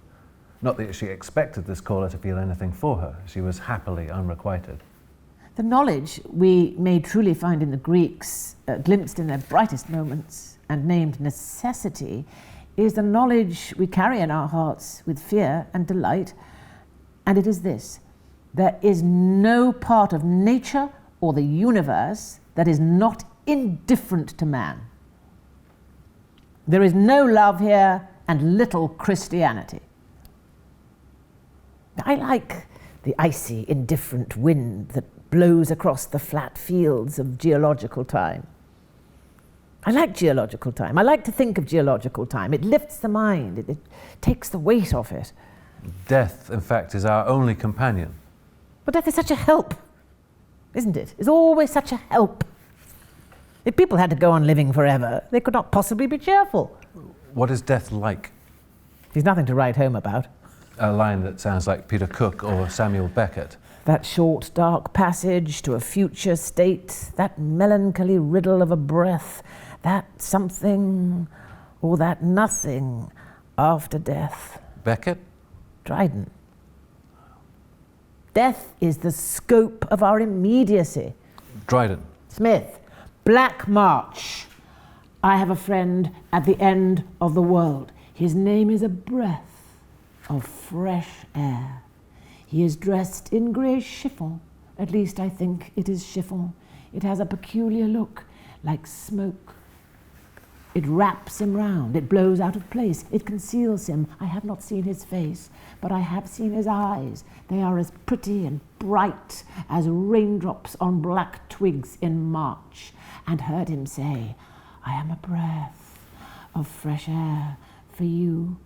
[SPEAKER 1] Not that she expected this caller to feel anything for her. She was happily unrequited.
[SPEAKER 2] The knowledge we may truly find in the Greeks, glimpsed in their brightest moments and named necessity, is the knowledge we carry in our hearts with fear and delight, and it is this: there is no part of nature or the universe that is not indifferent to man. There is no love here and little Christianity. I like the icy, indifferent wind that blows across the flat fields of geological time. I like geological time. I like to think of geological time. It lifts the mind. It takes the weight off it.
[SPEAKER 1] Death, in fact, is our only companion.
[SPEAKER 2] But death is such a help, isn't it? It's always such a help. If people had to go on living forever, they could not possibly be cheerful.
[SPEAKER 1] What is death like?
[SPEAKER 2] There's nothing to write home about.
[SPEAKER 1] A line that sounds like Peter Cook or Samuel Beckett.
[SPEAKER 2] That short, dark passage to a future state, that melancholy riddle of a breath, that something or that nothing after death.
[SPEAKER 1] Beckett?
[SPEAKER 2] Dryden. Death is the scope of our immediacy.
[SPEAKER 1] Dryden.
[SPEAKER 2] Smith. Black March. I have a friend at the end of the world. His name is a breath of fresh air. He is dressed in grey chiffon. At least I think it is chiffon. It has a peculiar look, like smoke. It wraps him round. It blows out of place. It conceals him. I have not seen his face, but I have seen his eyes. They are as pretty and bright as raindrops on black twigs in March, and heard him say, I am a breath of fresh air for you,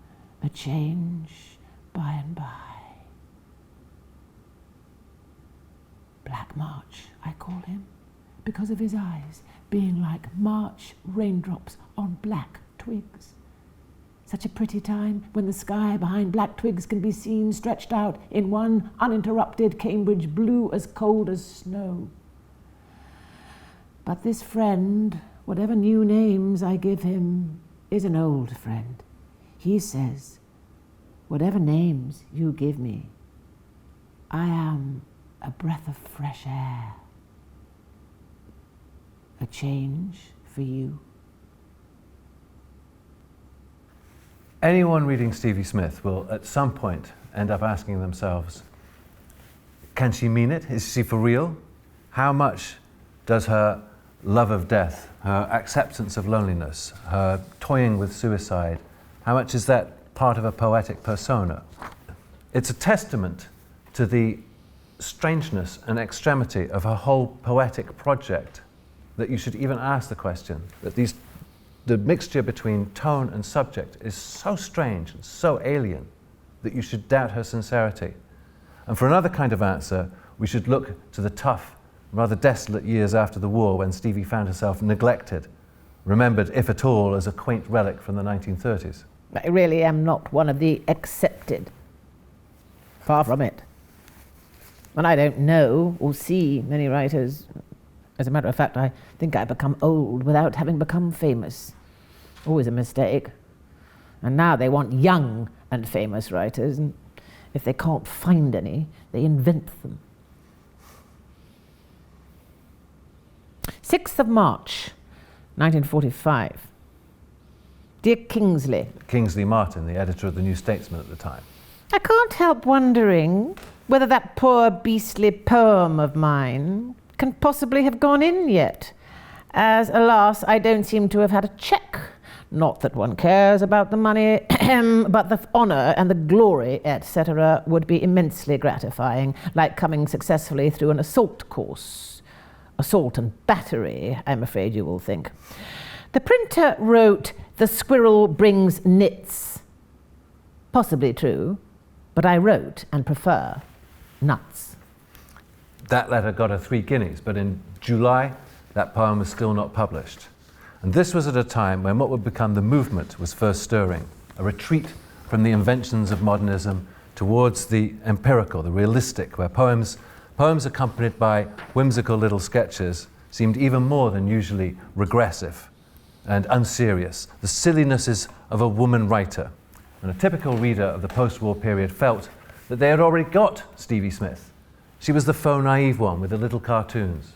[SPEAKER 2] a change by and by. Black March, I call him, because of his eyes being like March raindrops on black twigs. Such a pretty time when the sky behind black twigs can be seen stretched out in one uninterrupted Cambridge blue as cold as snow. But this friend, whatever new names I give him, is an old friend. He says, whatever names you give me, I am a breath of fresh air, a change for you.
[SPEAKER 1] Anyone reading Stevie Smith will at some point end up asking themselves, can she mean it? Is she for real? How much does her love of death, her acceptance of loneliness, her toying with suicide, how much is that part of a poetic persona? It's a testament to the strangeness and extremity of her whole poetic project that you should even ask the question, that the mixture between tone and subject is so strange and so alien that you should doubt her sincerity. And for another kind of answer, we should look to the tough, rather desolate years after the war when Stevie found herself neglected, remembered, if at all, as a quaint relic from the 1930s.
[SPEAKER 2] I really am not one of the accepted. Far from it. And I don't know or see many writers. As a matter of fact, I think I've become old without having become famous. Always a mistake. And now they want young and famous writers, and if they can't find any, they invent them. 6th of March, 1945. Dear Kingsley.
[SPEAKER 1] Kingsley Martin, the editor of the New Statesman at the time.
[SPEAKER 2] I can't help wondering whether that poor beastly poem of mine can possibly have gone in yet, as, alas, I don't seem to have had a cheque. Not that one cares about the money, but the honour and the glory, etc., would be immensely gratifying, like coming successfully through an assault course. Assault and battery, I'm afraid you will think. The printer wrote, "The squirrel brings nits." Possibly true, but I wrote and prefer nuts.
[SPEAKER 1] That letter got her 3 guineas, but in July, that poem was still not published. And this was at a time when what would become the movement was first stirring, a retreat from the inventions of modernism towards the empirical, the realistic, where poems accompanied by whimsical little sketches seemed even more than usually regressive and unserious, the sillinesses of a woman writer. And a typical reader of the post-war period felt that they had already got Stevie Smith. She was the faux naive one with the little cartoons.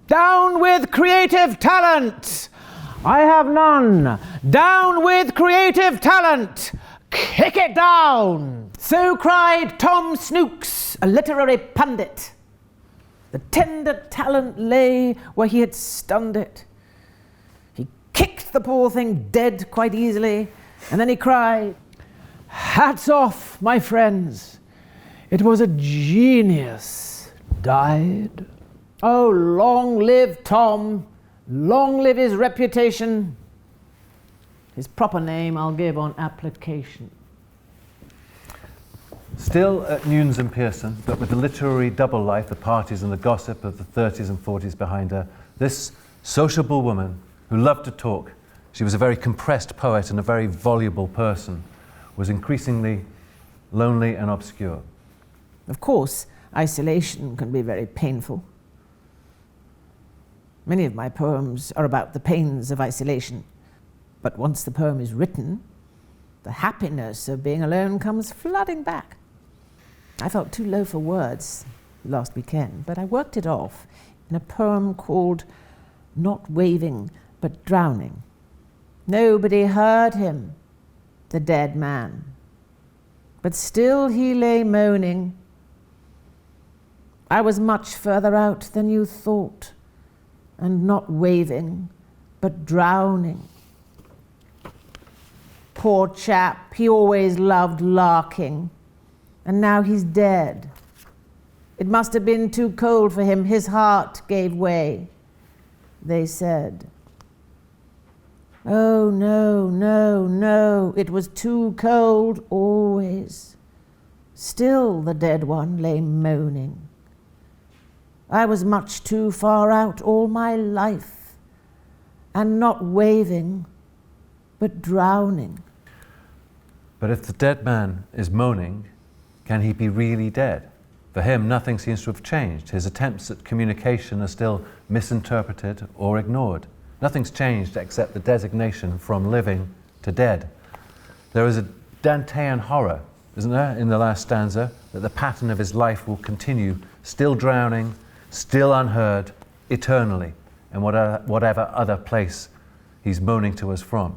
[SPEAKER 2] Down with creative talent! I have none. Down with creative talent! Kick it down! So cried Tom Snooks, a literary pundit. The tender talent lay where he had stunned it. He kicked the poor thing dead quite easily, and then he cried, "Hats off, my friends. It was a genius died." Oh, long live Tom. Long live his reputation. His proper name I'll give on application.
[SPEAKER 1] Still at Newnes and Pearson, but with the literary double life, the parties and the gossip of the 30s and 40s behind her, this sociable woman who loved to talk, she was a very compressed poet and a very voluble person, was increasingly lonely and obscure.
[SPEAKER 2] Of course, isolation can be very painful. Many of my poems are about the pains of isolation, but once the poem is written, the happiness of being alone comes flooding back. I felt too low for words last weekend, but I worked it off in a poem called Not Waving but Drowning. Nobody heard him, the dead man, but still he lay moaning. I was much further out than you thought, and not waving but drowning. Poor chap, he always loved larking, and now he's dead. It must have been too cold for him, his heart gave way, they said. Oh no, no, no, it was too cold always. Still the dead one lay moaning. I was much too far out all my life, and not waving but drowning.
[SPEAKER 1] But if the dead man is moaning, can he be really dead? For him, nothing seems to have changed. His attempts at communication are still misinterpreted or ignored. Nothing's changed except the designation from living to dead. There is a Dantean horror, isn't there, in the last stanza, that the pattern of his life will continue, still drowning, still unheard, eternally, in whatever other place he's moaning to us from.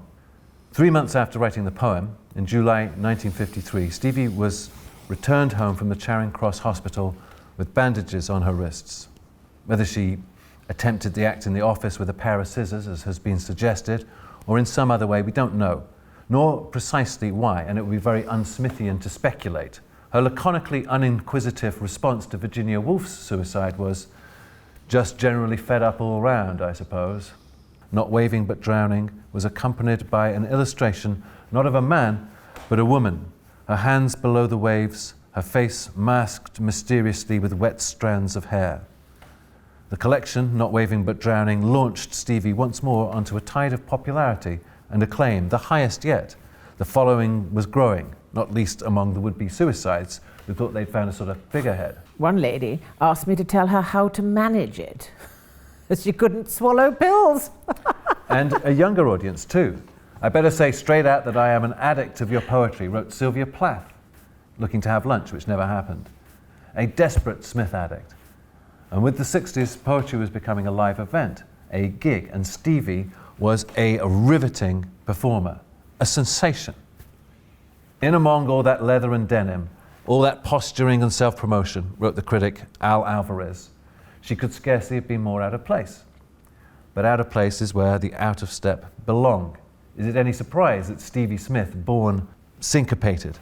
[SPEAKER 1] 3 months after writing the poem, in July 1953, Stevie was returned home from the Charing Cross Hospital with bandages on her wrists. Whether she attempted the act in the office with a pair of scissors, as has been suggested, or in some other way, we don't know, nor precisely why, and it would be very unsmithian to speculate. Her laconically uninquisitive response to Virginia Woolf's suicide was just generally fed up all round, I suppose. Not Waving but Drowning was accompanied by an illustration not of a man, but a woman, her hands below the waves, her face masked mysteriously with wet strands of hair. The collection, Not Waving but Drowning, launched Stevie once more onto a tide of popularity and acclaim, the highest yet. The following was growing, not least among the would-be suicides who thought they'd found a sort of figurehead.
[SPEAKER 2] One lady asked me to tell her how to manage it, as she couldn't swallow pills.
[SPEAKER 1] And a younger audience too. I better say straight out that I am an addict of your poetry, wrote Sylvia Plath, looking to have lunch, which never happened. A desperate Smith addict. And with the 60s, poetry was becoming a live event, a gig, and Stevie was a riveting performer, a sensation. In among all that leather and denim, all that posturing and self-promotion, wrote the critic Al Alvarez, she could scarcely have been more out of place. But out of place is where the out of step belong. Is it any surprise that Stevie Smith, born syncopated,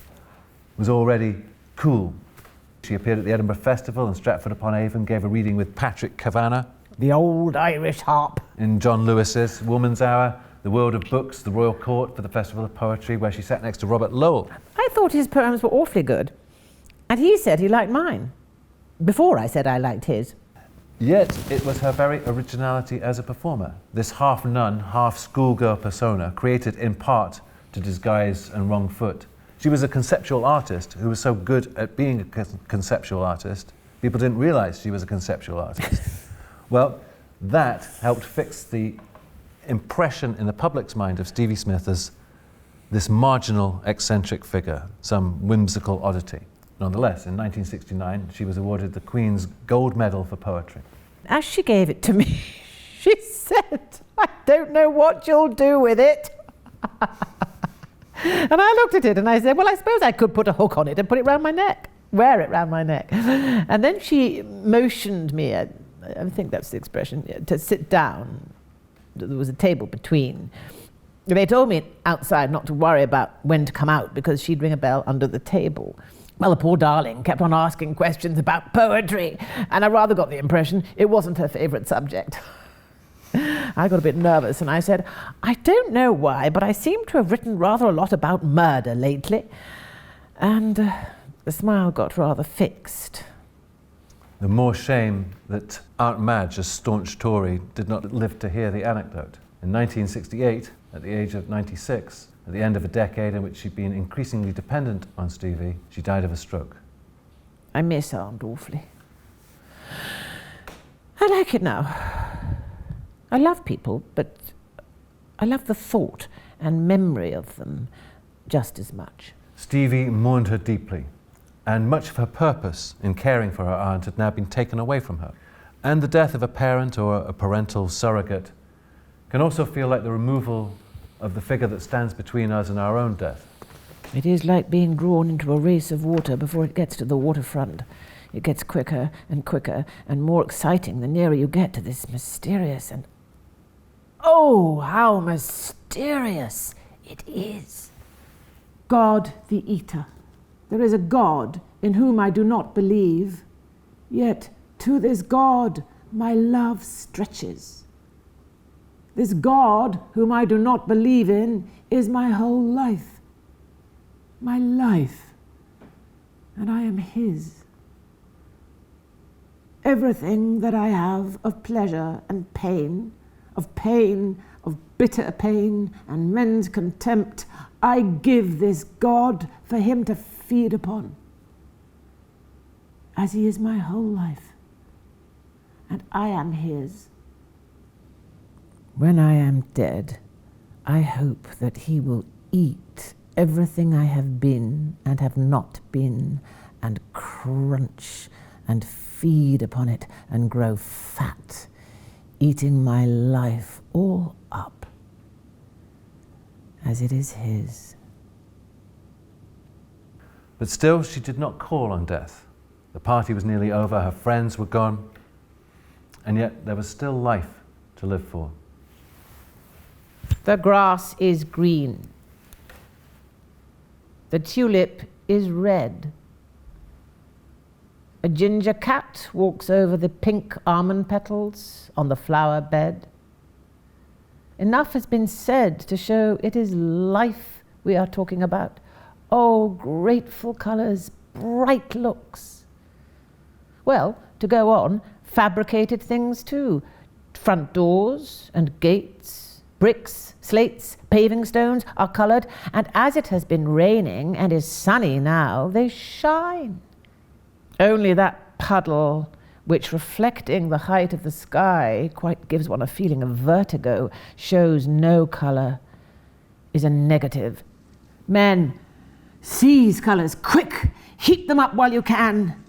[SPEAKER 1] was already cool? She appeared at the Edinburgh Festival and Stratford-upon-Avon, gave a reading with Patrick Kavanagh.
[SPEAKER 2] The old Irish harp.
[SPEAKER 1] In John Lewis's Woman's Hour, The World of Books, the Royal Court for the Festival of Poetry, where she sat next to Robert Lowell.
[SPEAKER 2] I thought his poems were awfully good, and he said he liked mine, before I said I liked his.
[SPEAKER 1] Yet it was her very originality as a performer, this half-nun, half-schoolgirl persona, created in part to disguise and wrong foot. She was a conceptual artist who was so good at being a conceptual artist, people didn't realize she was a conceptual artist. Well, that helped fix the impression in the public's mind of Stevie Smith as this marginal, eccentric figure, some whimsical oddity. Nonetheless, in 1969, she was awarded the Queen's Gold Medal for Poetry.
[SPEAKER 2] As she gave it to me, she said, "I don't know what you'll do with it." And I looked at it and I said, well, I suppose I could put a hook on it and put it round my neck. wear it round my neck. And then she motioned me, I think that's the expression, to sit down. There was a table between. They told me outside not to worry about when to come out because she'd ring a bell under the table. Well, the poor darling kept on asking questions about poetry, and I rather got the impression it wasn't her favourite subject. I got a bit nervous and I said, I don't know why, but I seem to have written rather a lot about murder lately. And the smile got rather fixed.
[SPEAKER 1] The more shame that Aunt Madge, a staunch Tory, did not live to hear the anecdote. In 1968, at the age of 96, at the end of a decade in which she'd been increasingly dependent on Stevie, she died of a stroke.
[SPEAKER 2] I miss Aunt awfully. I like it now. I love people, but I love the thought and memory of them just as much.
[SPEAKER 1] Stevie mourned her deeply, and much of her purpose in caring for her aunt had now been taken away from her. And the death of a parent or a parental surrogate can also feel like the removal of the figure that stands between us and our own death.
[SPEAKER 2] It is like being drawn into a race of water before it gets to the waterfront. It gets quicker and more exciting the nearer you get to this mysterious and oh, how mysterious it is. God the Eater. There is a God in whom I do not believe, yet to this God my love stretches. This God whom I do not believe in is my whole life. My life. And I am His. Everything that I have of pleasure and pain, of bitter pain and men's contempt, I give this God for Him to feed upon, as He is my whole life, and I am His. When I am dead, I hope that He will eat everything I have been and have not been, and crunch and feed upon it and grow fat, eating my life all up, as it is His.
[SPEAKER 1] But still, she did not call on death. The party was nearly over, her friends were gone, and yet there was still life to live for.
[SPEAKER 2] The grass is green. The tulip is red. A ginger cat walks over the pink almond petals on the flower bed. Enough has been said to show it is life we are talking about. Oh, grateful colours, bright looks. Well, to go on, fabricated things too. Front doors and gates, bricks, slates, paving stones are coloured, and as it has been raining and is sunny now, they shine. Only that puddle, which reflecting the height of the sky quite gives one a feeling of vertigo, shows no colour, is a negative. Men, seize colours, quick, heap them up while you can.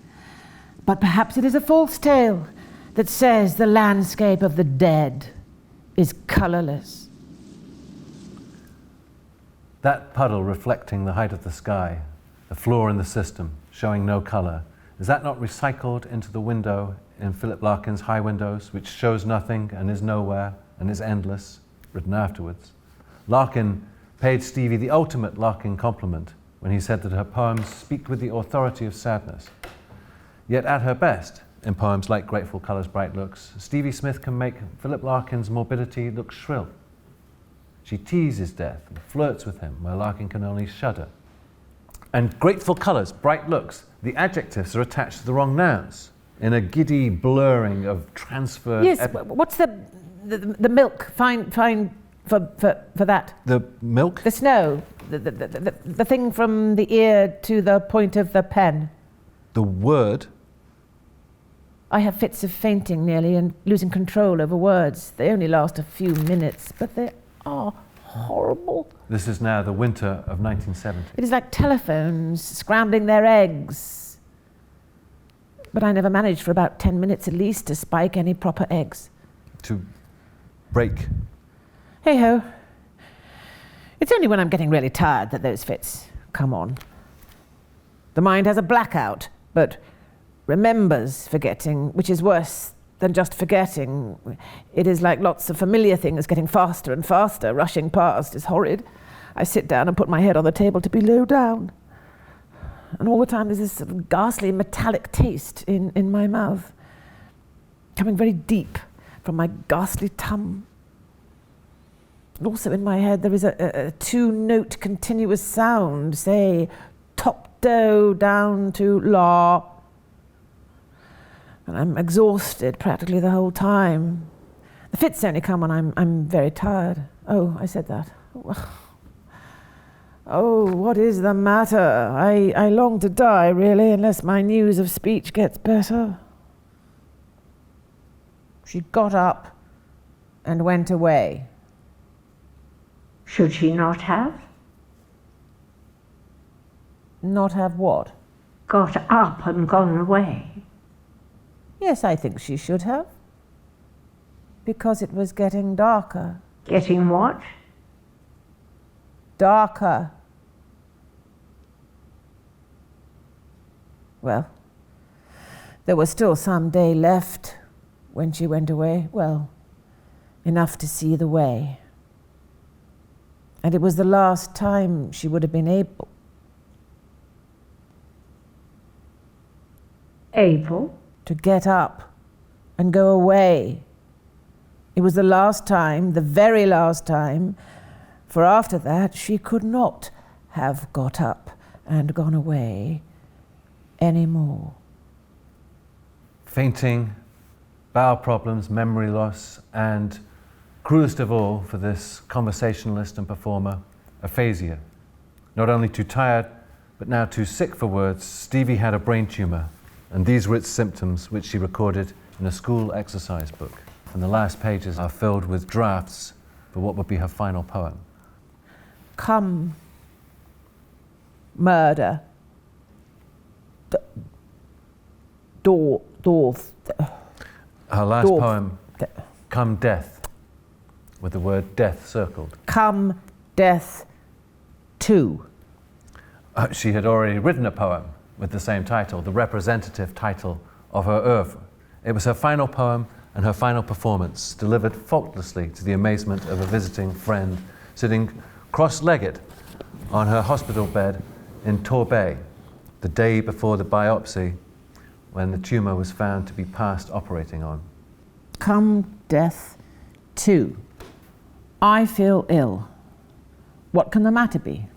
[SPEAKER 2] But perhaps it is a false tale that says the landscape of the dead is colourless.
[SPEAKER 1] That puddle reflecting the height of the sky, the flaw in the system, showing no colour, is that not recycled into the window in Philip Larkin's High Windows, which shows nothing and is nowhere and is endless, written afterwards? Larkin paid Stevie the ultimate Larkin compliment when he said that her poems speak with the authority of sadness. Yet at her best, in poems like Grateful Colours, Bright Looks, Stevie Smith can make Philip Larkin's morbidity look shrill. She teases death and flirts with him where Larkin can only shudder. And Grateful Colours, Bright Looks, the adjectives are attached to the wrong nouns in a giddy blurring of transfer.
[SPEAKER 2] Yes, what's the milk? Fine for that.
[SPEAKER 1] The milk?
[SPEAKER 2] The snow, the thing from the ear to the point of the pen.
[SPEAKER 1] The word?
[SPEAKER 2] I have fits of fainting nearly and losing control over words. They only last a few minutes, but they are horrible.
[SPEAKER 1] This is now the winter of 1970.
[SPEAKER 2] It is like telephones scrambling their eggs. But I never managed for about 10 minutes at least to spike any proper eggs.
[SPEAKER 1] To break.
[SPEAKER 2] Hey-ho. It's only when I'm getting really tired that those fits come on. The mind has a blackout but remembers forgetting, which is worse than just forgetting. It is like lots of familiar things getting faster and faster, rushing past is horrid. I sit down and put my head on the table to be low down. And all the time there's this sort of ghastly metallic taste in my mouth, coming very deep from my ghastly tum. And also in my head there is a two-note continuous sound, say, top do down to la. And I'm exhausted practically the whole time. The fits only come when I'm very tired. Oh, I said that. Oh, what is the matter? I long to die, really, unless my news of speech gets better. She got up and went away.
[SPEAKER 6] Should she not have?
[SPEAKER 2] Not have what?
[SPEAKER 6] Got up and gone away.
[SPEAKER 2] Yes, I think she should have. Because it was getting darker.
[SPEAKER 6] Getting what?
[SPEAKER 2] Darker. Well, there was still some day left when she went away. Well, enough to see the way. And it was the last time she would have been able.
[SPEAKER 6] Able?
[SPEAKER 2] To get up and go away. It was the last time, the very last time, for after that she could not have got up and gone away anymore.
[SPEAKER 1] Fainting, bowel problems, memory loss, and cruelest of all for this conversationalist and performer, aphasia. Not only too tired, but now too sick for words, Stevie had a brain tumour, and these were its symptoms, which she recorded in a school exercise book. And the last pages are filled with drafts for what would be her final poem.
[SPEAKER 2] Come, murder.
[SPEAKER 1] Her last poem, Come Death, with the word death circled.
[SPEAKER 2] Come, death, too.
[SPEAKER 1] She had already written a poem with the same title, the representative title of her oeuvre. It was her final poem and her final performance, delivered faultlessly to the amazement of a visiting friend sitting cross-legged on her hospital bed in Torbay, the day before the biopsy, when the tumour was found to be past operating on.
[SPEAKER 2] Come, death, too. I feel ill. What can the matter be?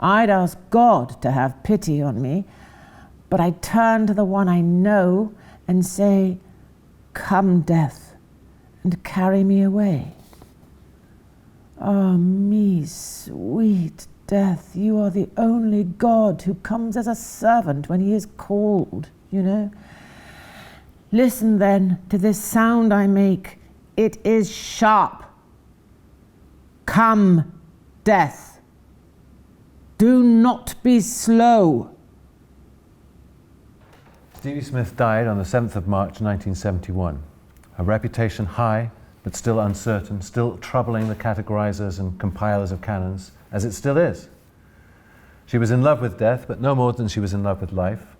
[SPEAKER 2] I'd ask God to have pity on me, but I turn to the one I know and say, come, death, and carry me away. Ah, me, sweet death, you are the only God who comes as a servant when he is called, you know. Listen then to this sound I make. It is sharp. Come, death. Do not be slow.
[SPEAKER 1] Stevie Smith died on the 7th of March 1971. Her reputation high, but still uncertain, still troubling the categorizers and compilers of canons, as it still is. She was in love with death, but no more than she was in love with life.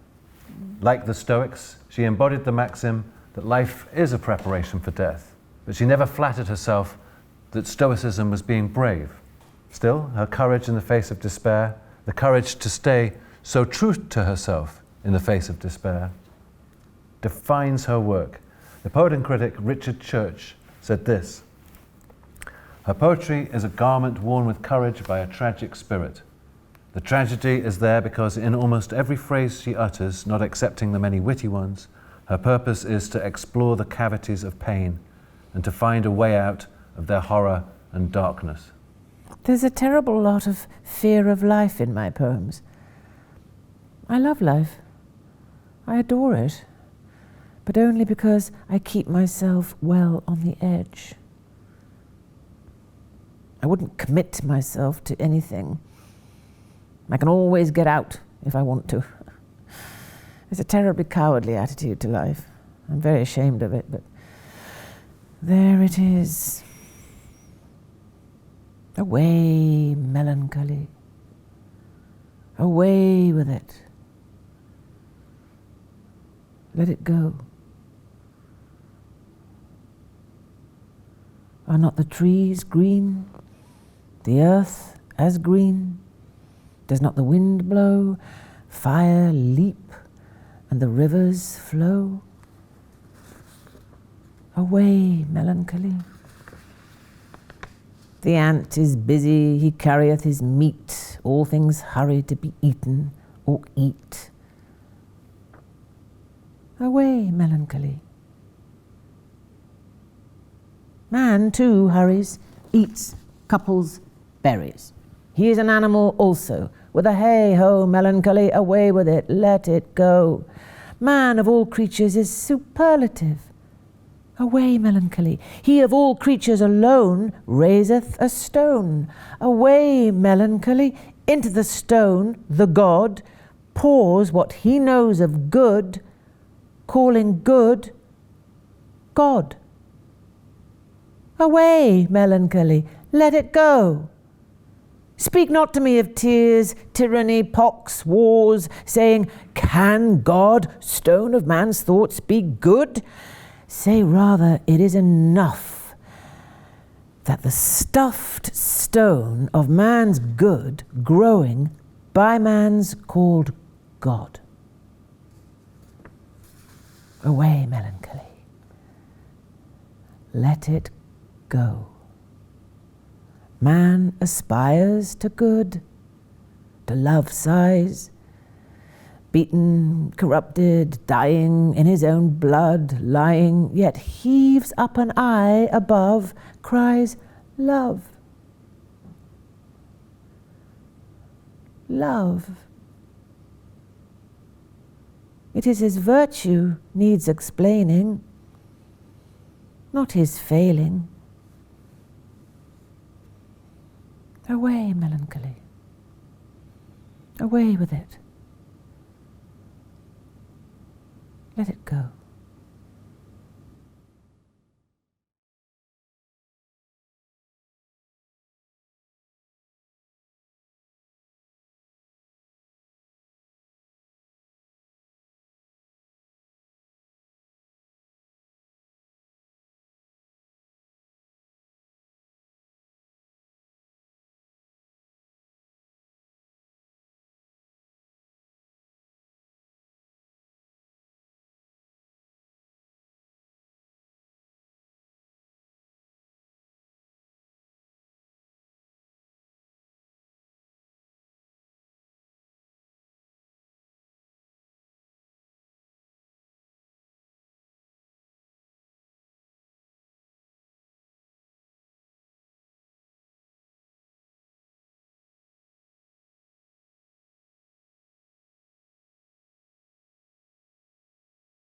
[SPEAKER 1] Like the Stoics, she embodied the maxim that life is a preparation for death, but she never flattered herself that Stoicism was being brave. Still, her courage in the face of despair, the courage to stay so true to herself in the face of despair, defines her work. The poet and critic Richard Church said this: her poetry is a garment worn with courage by a tragic spirit. The tragedy is there because in almost every phrase she utters, not excepting the many witty ones, her purpose is to explore the cavities of pain and to find a way out of their horror and darkness.
[SPEAKER 2] There's a terrible lot of fear of life in my poems. I love life. I adore it, but only because I keep myself well on the edge. I wouldn't commit myself to anything. I can always get out if I want to. It's a terribly cowardly attitude to life. I'm very ashamed of it, but there it is. Away, melancholy. Away with it. Let it go. Are not the trees green? The earth as green? Does not the wind blow, fire leap, and the rivers flow? Away, melancholy. The ant is busy, he carrieth his meat, all things hurry to be eaten or eat. Away, melancholy. Man too hurries, eats, couples, berries. He is an animal also, with a hey-ho melancholy, away with it, let it go. Man of all creatures is superlative. Away, melancholy. He of all creatures alone raiseth a stone. Away, melancholy. Into the stone, the god pours what he knows of good, calling good God. Away, melancholy. Let it go. Speak not to me of tears, tyranny, pox, wars, saying, can God, stone of man's thoughts, be good? Say rather, it is enough that the stuffed stone of man's good growing by man's called God. Away, melancholy. Let it go. Man aspires to good, to love sighs, beaten, corrupted, dying in his own blood, lying, yet heaves up an eye above, cries, love. Love. It is his virtue needs explaining, not his failing. Away, melancholy. Away with it. Let it go.